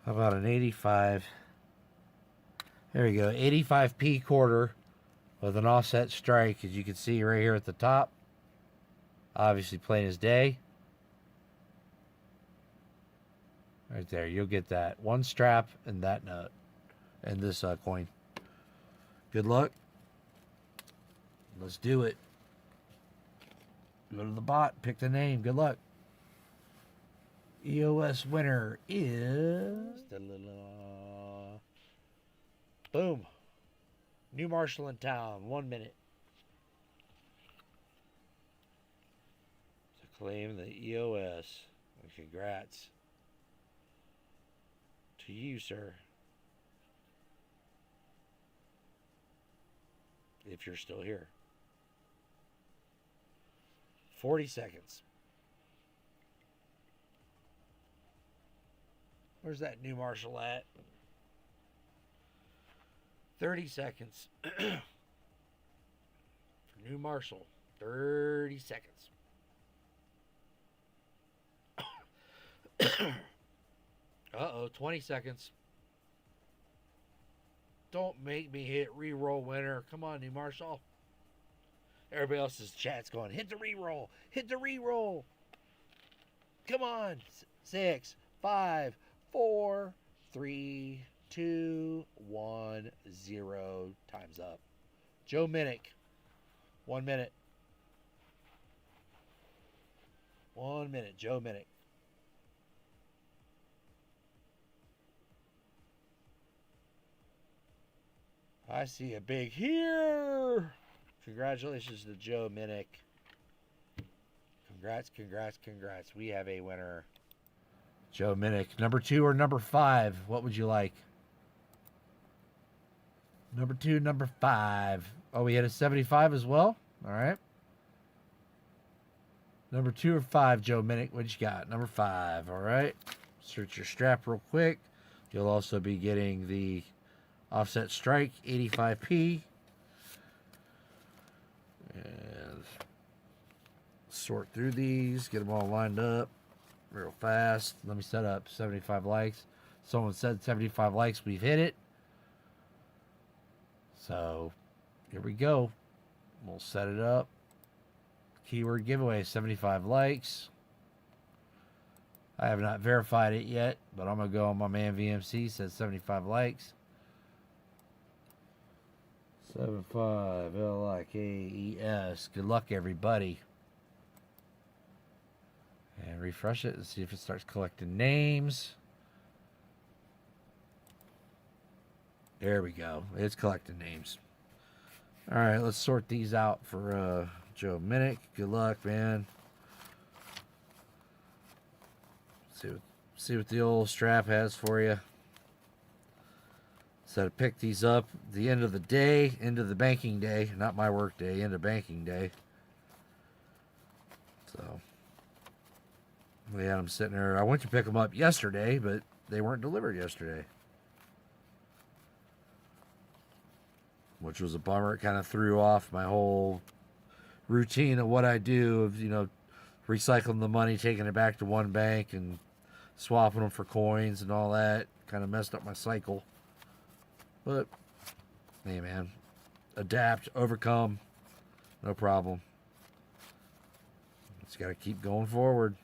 How about an 85? There we go, 85p quarter with an offset strike, as you can see right here at the top. Obviously plain as day. Right there, you'll get that. One strap and that nut. And this coin. Good luck. Let's do it. Go to the bot, pick the name. Good luck. EOS winner is... Boom. New Marshall in town. 1 minute. To claim the EOS. And congrats to you, sir. If you're still here. 40 seconds. Where's that new Marshall at? 30 seconds. For new Marshall. 30 seconds. Uh-oh, 20 seconds. Don't make me hit reroll winner. Come on, new Marshall. Everybody else's chat's going, hit the reroll. Hit the reroll. Come on. 6, 5, 4, 3, 2, 1, 0. Time's up. Joe Minnick. 1 minute. 1 minute. Joe Minnick. I see a big here. Congratulations to Joe Minnick. Congrats, congrats, congrats. We have a winner. Joe Minnick. Number 2 or number 5? What would you like? Number 2, number 5. Oh, we had a 75 as well? All right. Number 2 or 5, Joe Minnick. What you got? Number 5. All right. Search your strap real quick. You'll also be getting the offset strike, 85p. And sort through these, get them all lined up real fast. Let me set up 75 likes. Someone said 75 likes, we've hit it. So here we go. We'll set it up. Keyword giveaway, 75 likes. I have not verified it yet, but I'm going to go on my man VMC. Says 75 likes. 75 LIKES. Good luck, everybody. And refresh it and see if it starts collecting names. There we go. It's collecting names. All right, let's sort these out for Joe Minnick. Good luck, man. See what the old strap has for you. So to pick these up the end of the day, end of the banking day, not my work day, end of banking day. So we had them sitting there. I went to pick them up yesterday, but they weren't delivered yesterday, which was a bummer. It kind of threw off my whole routine of what I do of, you know, recycling the money, taking it back to one bank and swapping them for coins and all that. Kind of messed up my cycle. But, hey man, adapt, overcome, no problem. Just got to keep going forward.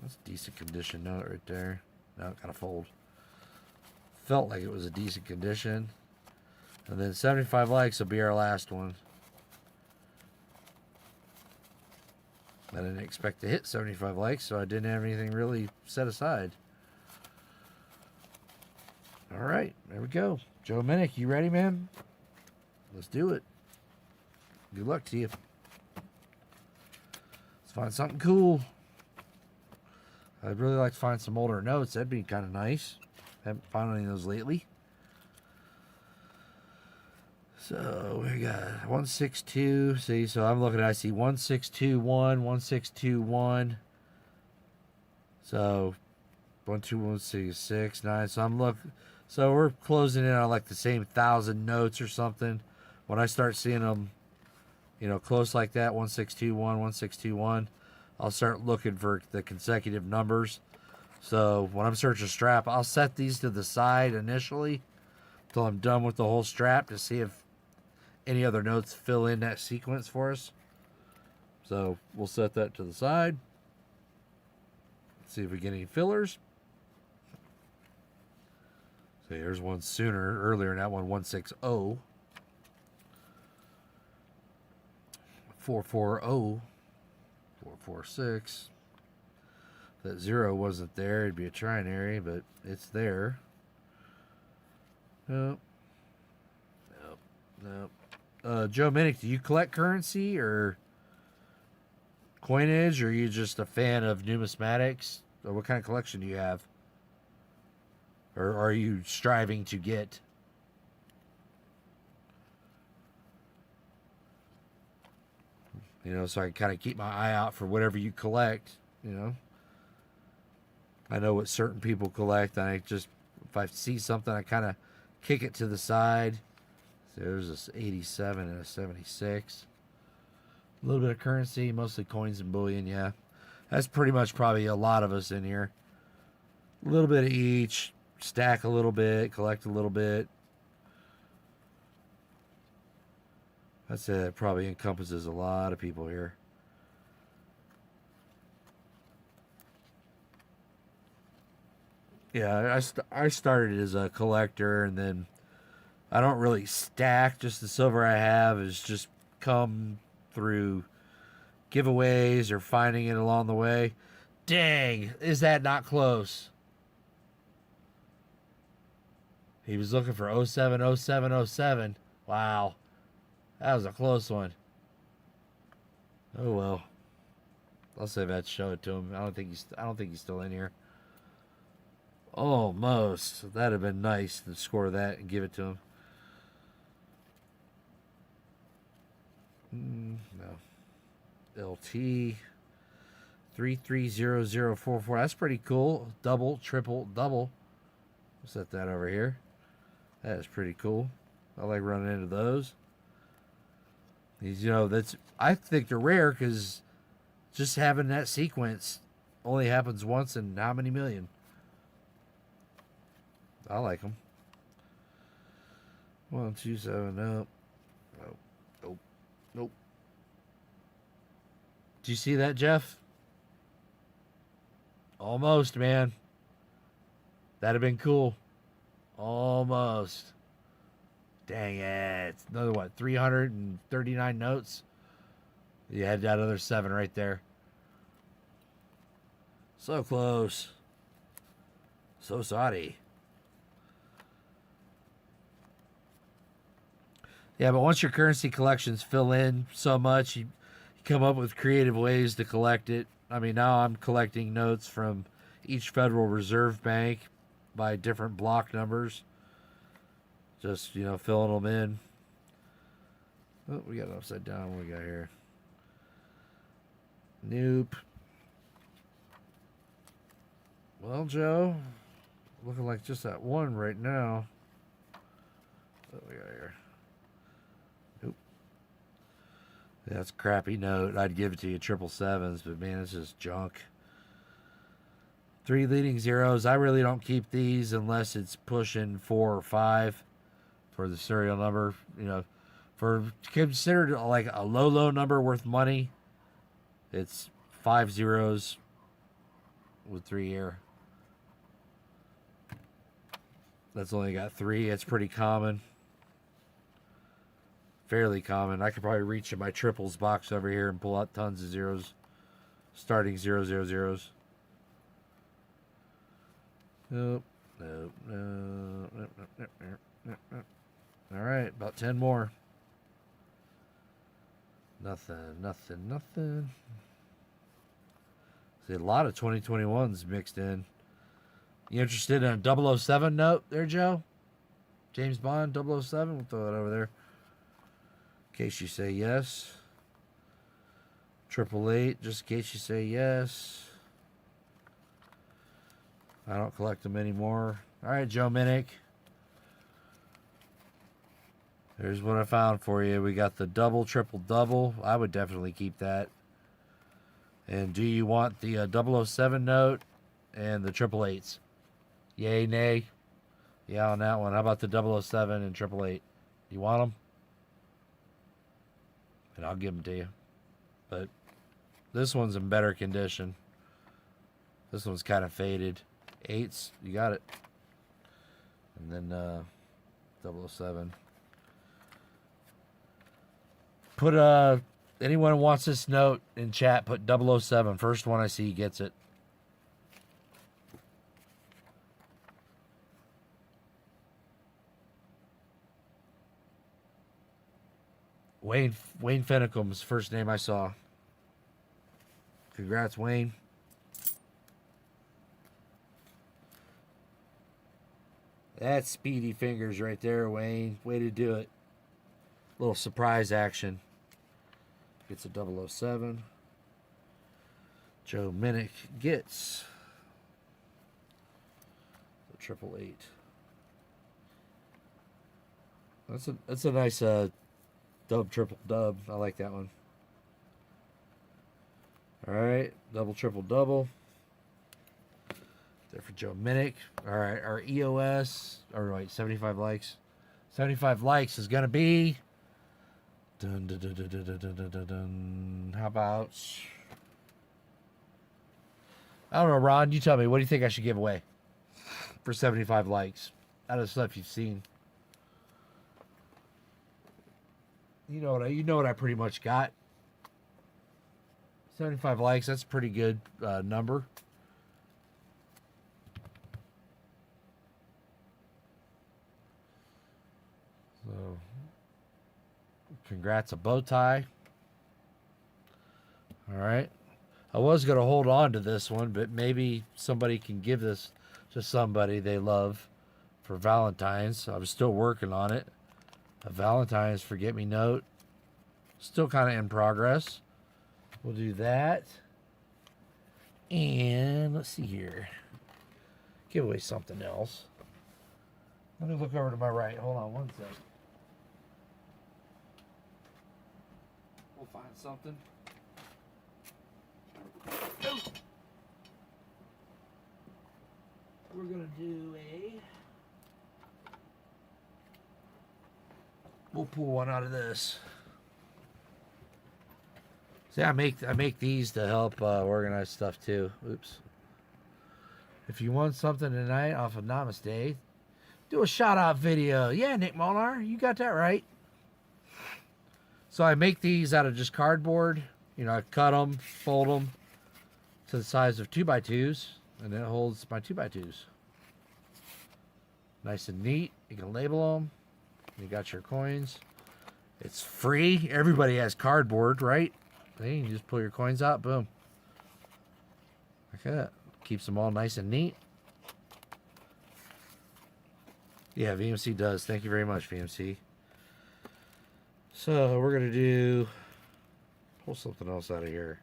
That's a decent condition note right there. Now it got to fold. Felt like it was a decent condition. And then 75 likes will be our last one. I didn't expect to hit 75 likes, so I didn't have anything really set aside. All right, there we go. Joe Minnick, you ready, man? Let's do it. Good luck to you. Let's find something cool. I'd really like to find some older notes. That'd be kind of nice. Haven't found any of those lately. So we got 162. See, so I'm looking at, I see 1621, 1621. So 12166 9. So I'm looking. So we're closing in on like the same 1,000 notes or something. When I start seeing them, you know, close like that, 1621, 1621, I'll start looking for the consecutive numbers. So when I'm searching strap, I'll set these to the side initially until I'm done with the whole strap to see if any other notes fill in that sequence for us. So we'll set that to the side. See if we get any fillers. So here's one earlier in that one, 160. 440. 446. That 0 wasn't there, it'd be a trinary, but it's there. Nope. Joe Minnick, do you collect currency or coinage, or are you just a fan of numismatics? Or what kind of collection do you have? Or are you striving to get? You know, so I can kind of keep my eye out for whatever you collect, you know. I know what certain people collect, and I just, if I see something, I kind of kick it to the side. So there's this 87 and a 76. A little bit of currency, mostly coins and bullion, yeah. That's pretty much probably a lot of us in here. A little bit of each, stack a little bit, collect a little bit. I'd say that probably encompasses a lot of people here. Yeah, I started as a collector, and then I don't really stack. Just the silver I have is just come through giveaways or finding it along the way. Dang, is that not close? He was looking for 07, 07, 07. Wow. That was a close one. Oh well. I'll say that, show it to him. I don't think he's still in here. Almost. That'd have been nice to score that and give it to him. No. LT 330044. That's pretty cool. Double, triple, double. We'll set that over here. That is pretty cool. I like running into those. These, you know, I think they're rare because just having that sequence only happens once in how many million? I like them. 127. Nope. Nope. Do you see that, Jeff? Almost, man. That'd have been cool. Almost. Dang it. It's another, what, 339 notes? You had that other 7 right there. So close. So sorry. Yeah, but once your currency collections fill in so much, you come up with creative ways to collect it. I mean, now I'm collecting notes from each Federal Reserve Bank by different block numbers. Just, you know, filling them in. Oh, we got it upside down. What we got here? Nope. Well, Joe, looking like just that one right now. What we got here? Nope. That's a crappy note. I'd give it to you 777s, but man, it's just junk. 3 leading zeros. I really don't keep these unless it's pushing 4 or 5 for the serial number. You know, for considered like a low number worth money, it's 5 zeros with 3 here. That's only got 3. It's pretty common. Fairly common. I could probably reach in my triples box over here and pull out tons of zeros. Starting 0, 0, zeros. Nope. Nope. Nope. Nope. Nope. Nope. Nope. Nope. All right. About 10 more. Nothing. Nothing. Nothing. See, a lot of 2021s mixed in. You interested in a 007 note there, Joe? James Bond 007? We'll throw it over there. In case you say yes. 888, just in case you say yes. I don't collect them anymore. All right, Joe Minnick. Here's what I found for you. We got the double, triple, double. I would definitely keep that. And do you want the 007 note and the 888s? Yay, nay? Yeah, on that one. How about the 007 and 888? You want them? And I'll give them to you. But this one's in better condition. This one's kind of faded. 8s, you got it. And then 007. Put anyone who wants this note in chat, put 007. First one I see gets it. Wayne Finicum's first name I saw. Congrats, Wayne. That's speedy fingers right there, Wayne. Way to do it. Little surprise action. Gets a 007. Joe Minnick gets the 888. That's a nice dub, triple, dub. I like that one. All right, double, triple, double. There for Joe Minnick. All right, our EOS, or wait, 75 likes. 75 likes is gonna be. Dun, dun, dun, dun, dun, dun, dun, dun, dun. How about? I don't know, Ron. You tell me. What do you think I should give away for 75 likes out of stuff you've seen? You know what I pretty much got. 75 likes. That's a pretty good number. So, congrats, a bow tie. All right. I was going to hold on to this one, but maybe somebody can give this to somebody they love for Valentine's. I'm still working on it. A Valentine's Forget-Me-Note. Still kind of in progress. We'll do that. And let's see here. Give away something else. Let me look over to my right. Hold on one sec. We'll find something. We're going to do we'll pull one out of this. See, I make these to help organize stuff too. Oops. if you want something tonight off of Namaste, do a shout-out video. Yeah, Nick Molnar, you got that right. So I make these out of just cardboard. You know, I cut them, fold them to the size of 2x2s, and it holds my 2x2s. Nice and neat. You can label them. You got your coins. It's free. Everybody has cardboard, right? Hey, you just pull your coins out, boom. Like that. Keeps them all nice and neat. Yeah, VMC does. Thank you very much, VMC. So we're going to pull something else out of here.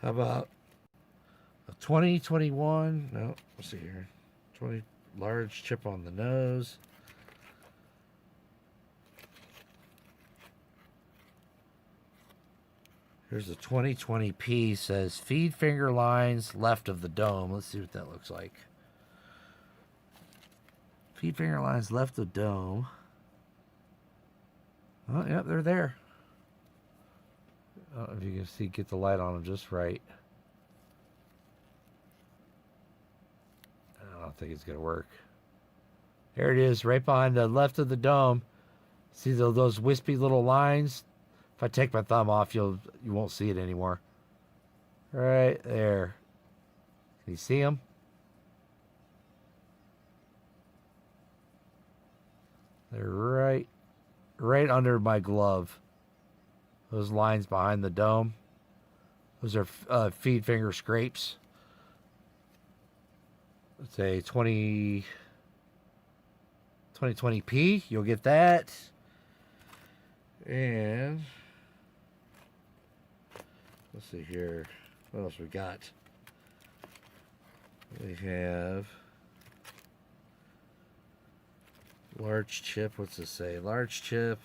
How about a 2021? No, let's see here. 20 large chip on the nose. Here's a 2020 P, says feed finger lines left of the dome. Let's see what that looks like. Feed finger lines left of the dome. Oh, yep, they're there. I don't know if you can see, get the light on them just right. I don't think it's going to work. There it is, right behind the left of the dome. See those wispy little lines? If I take my thumb off, you won't see it anymore. Right there. Can you see them? They're right under my glove. Those lines behind the dome. Those are feed finger scrapes. Let's say 2020p. You'll get that. And let's see here. What else we got? We have large chip. What's this say? Large chip.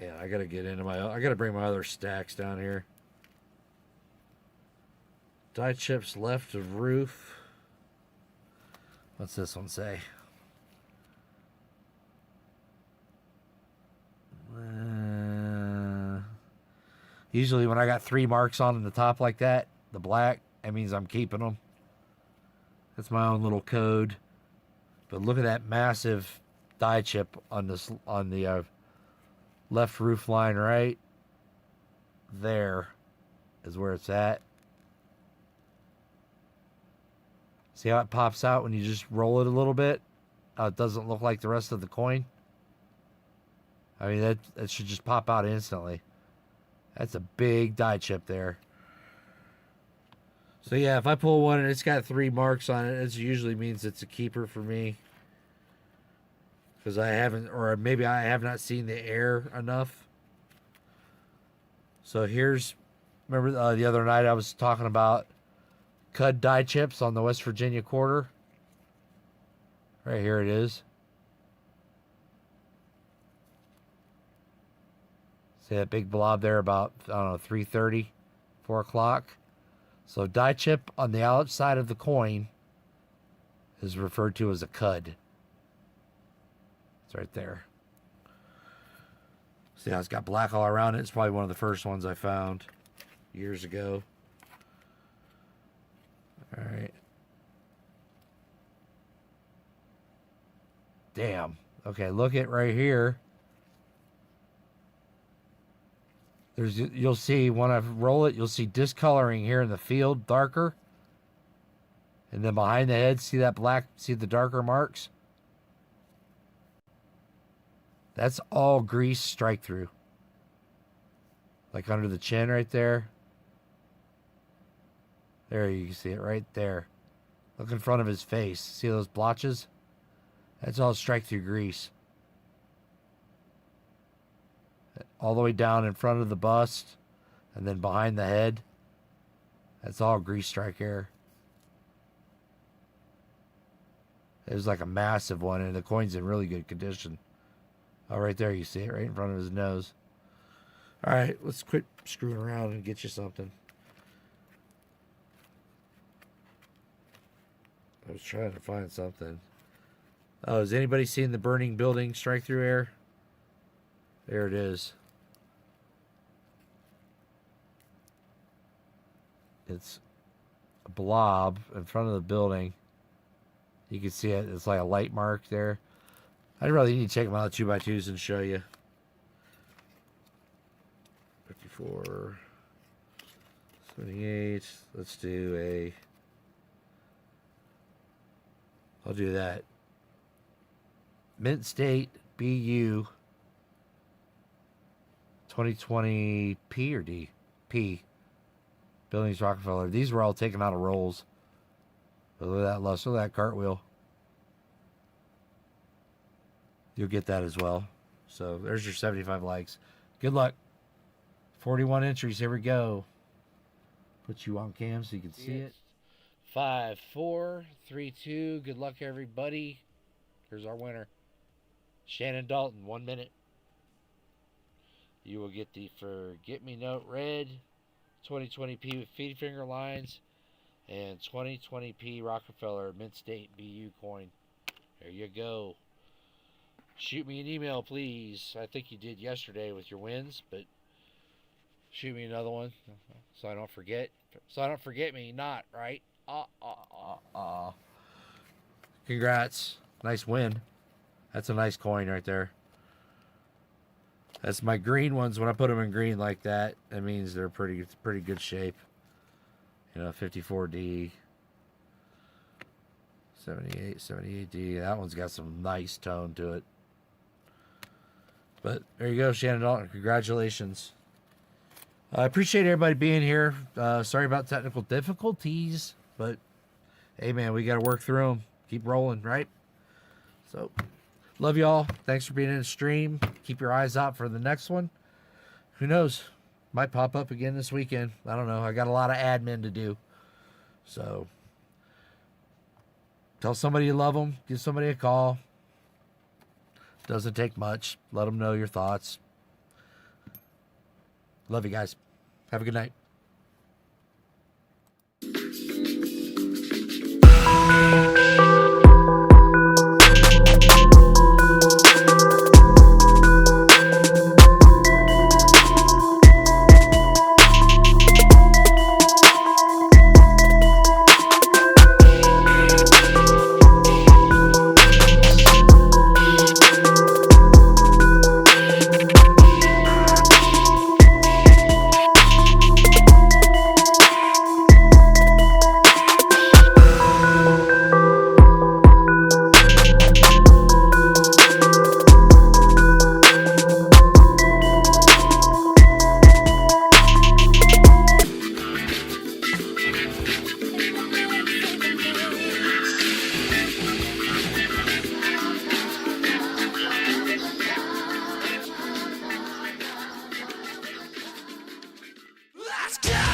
Yeah, I gotta get into I gotta bring my other stacks down here. Die chips left of roof. What's this one say? Usually when I got 3 marks on the top like that, the black, that means I'm keeping them. That's my own little code. But look at that massive die chip on the left roof line right there is where it's at. See how it pops out when you just roll it a little bit? How it doesn't look like the rest of the coin? I mean, that should just pop out instantly. That's a big die chip there. So yeah, if I pull one and it's got 3 marks on it, it usually means it's a keeper for me. Because I haven't, or maybe I have not seen the air enough. So here's, remember the other night I was talking about Cud die chips on the West Virginia quarter? Right here it is. See that big blob there about, I don't know, 3:30, 4 o'clock? So die chip on the outside of the coin is referred to as a cud. It's right there. See how it's got black all around it? It's probably one of the first ones I found years ago. All right. Damn. Okay, look at right here. You'll see when I roll it, you'll see discoloring here in the field, darker. And then behind the head, see that black, see the darker marks? That's all grease strike through. Like under the chin right there. There, you can see it right there. Look in front of his face. See those blotches? That's all strike through grease. All the way down in front of the bust. And then behind the head. That's all grease strike air. It was like a massive one, and the coin's in really good condition. Oh, right there, you see it, right in front of his nose. All right, let's quit screwing around and get you something. I was trying to find something. Oh, has anybody seen the burning building strike through air? There it is. It's a blob in front of the building. You can see it. It's like a light mark there. I'd really need to check them out, 2x2s, and show you. 54, 78. Let's do a... I'll do that. Mint State BU 2020 P or D? P. Buildings Rockefeller. These were all taken out of rolls. But look at that lust. Look at that cartwheel. You'll get that as well. So there's your 75 likes. Good luck. 41 entries. Here we go. Put you on cam so you can see it. 5, 4, 3, 2. Good luck, everybody. Here's our winner. Shannon Dalton, 1 minute. You will get the Forgetmenot Red, 2020p with feed finger lines, and 2020p Rockefeller Mint State BU coin. There you go. Shoot me an email, please. I think you did yesterday with your wins, but shoot me another one so I don't forget. So I don't forget me not, right? Congrats. Nice win. That's a nice coin right there. That's my green ones. When I put them in green like that, that means they're pretty good shape. You know, 54D, 78, 78D. That one's got some nice tone to it. But there you go, Shannon Dalton. Congratulations. I appreciate everybody being here. Sorry about technical difficulties, but hey, man, we got to work through them. Keep rolling, right? So, love y'all. Thanks for being in the stream. Keep your eyes out for the next one. Who knows? Might pop up again this weekend. I don't know. I got a lot of admin to do. So, tell somebody you love them. Give somebody a call. Doesn't take much. Let them know your thoughts. Love you guys. Have a good night. Let's go!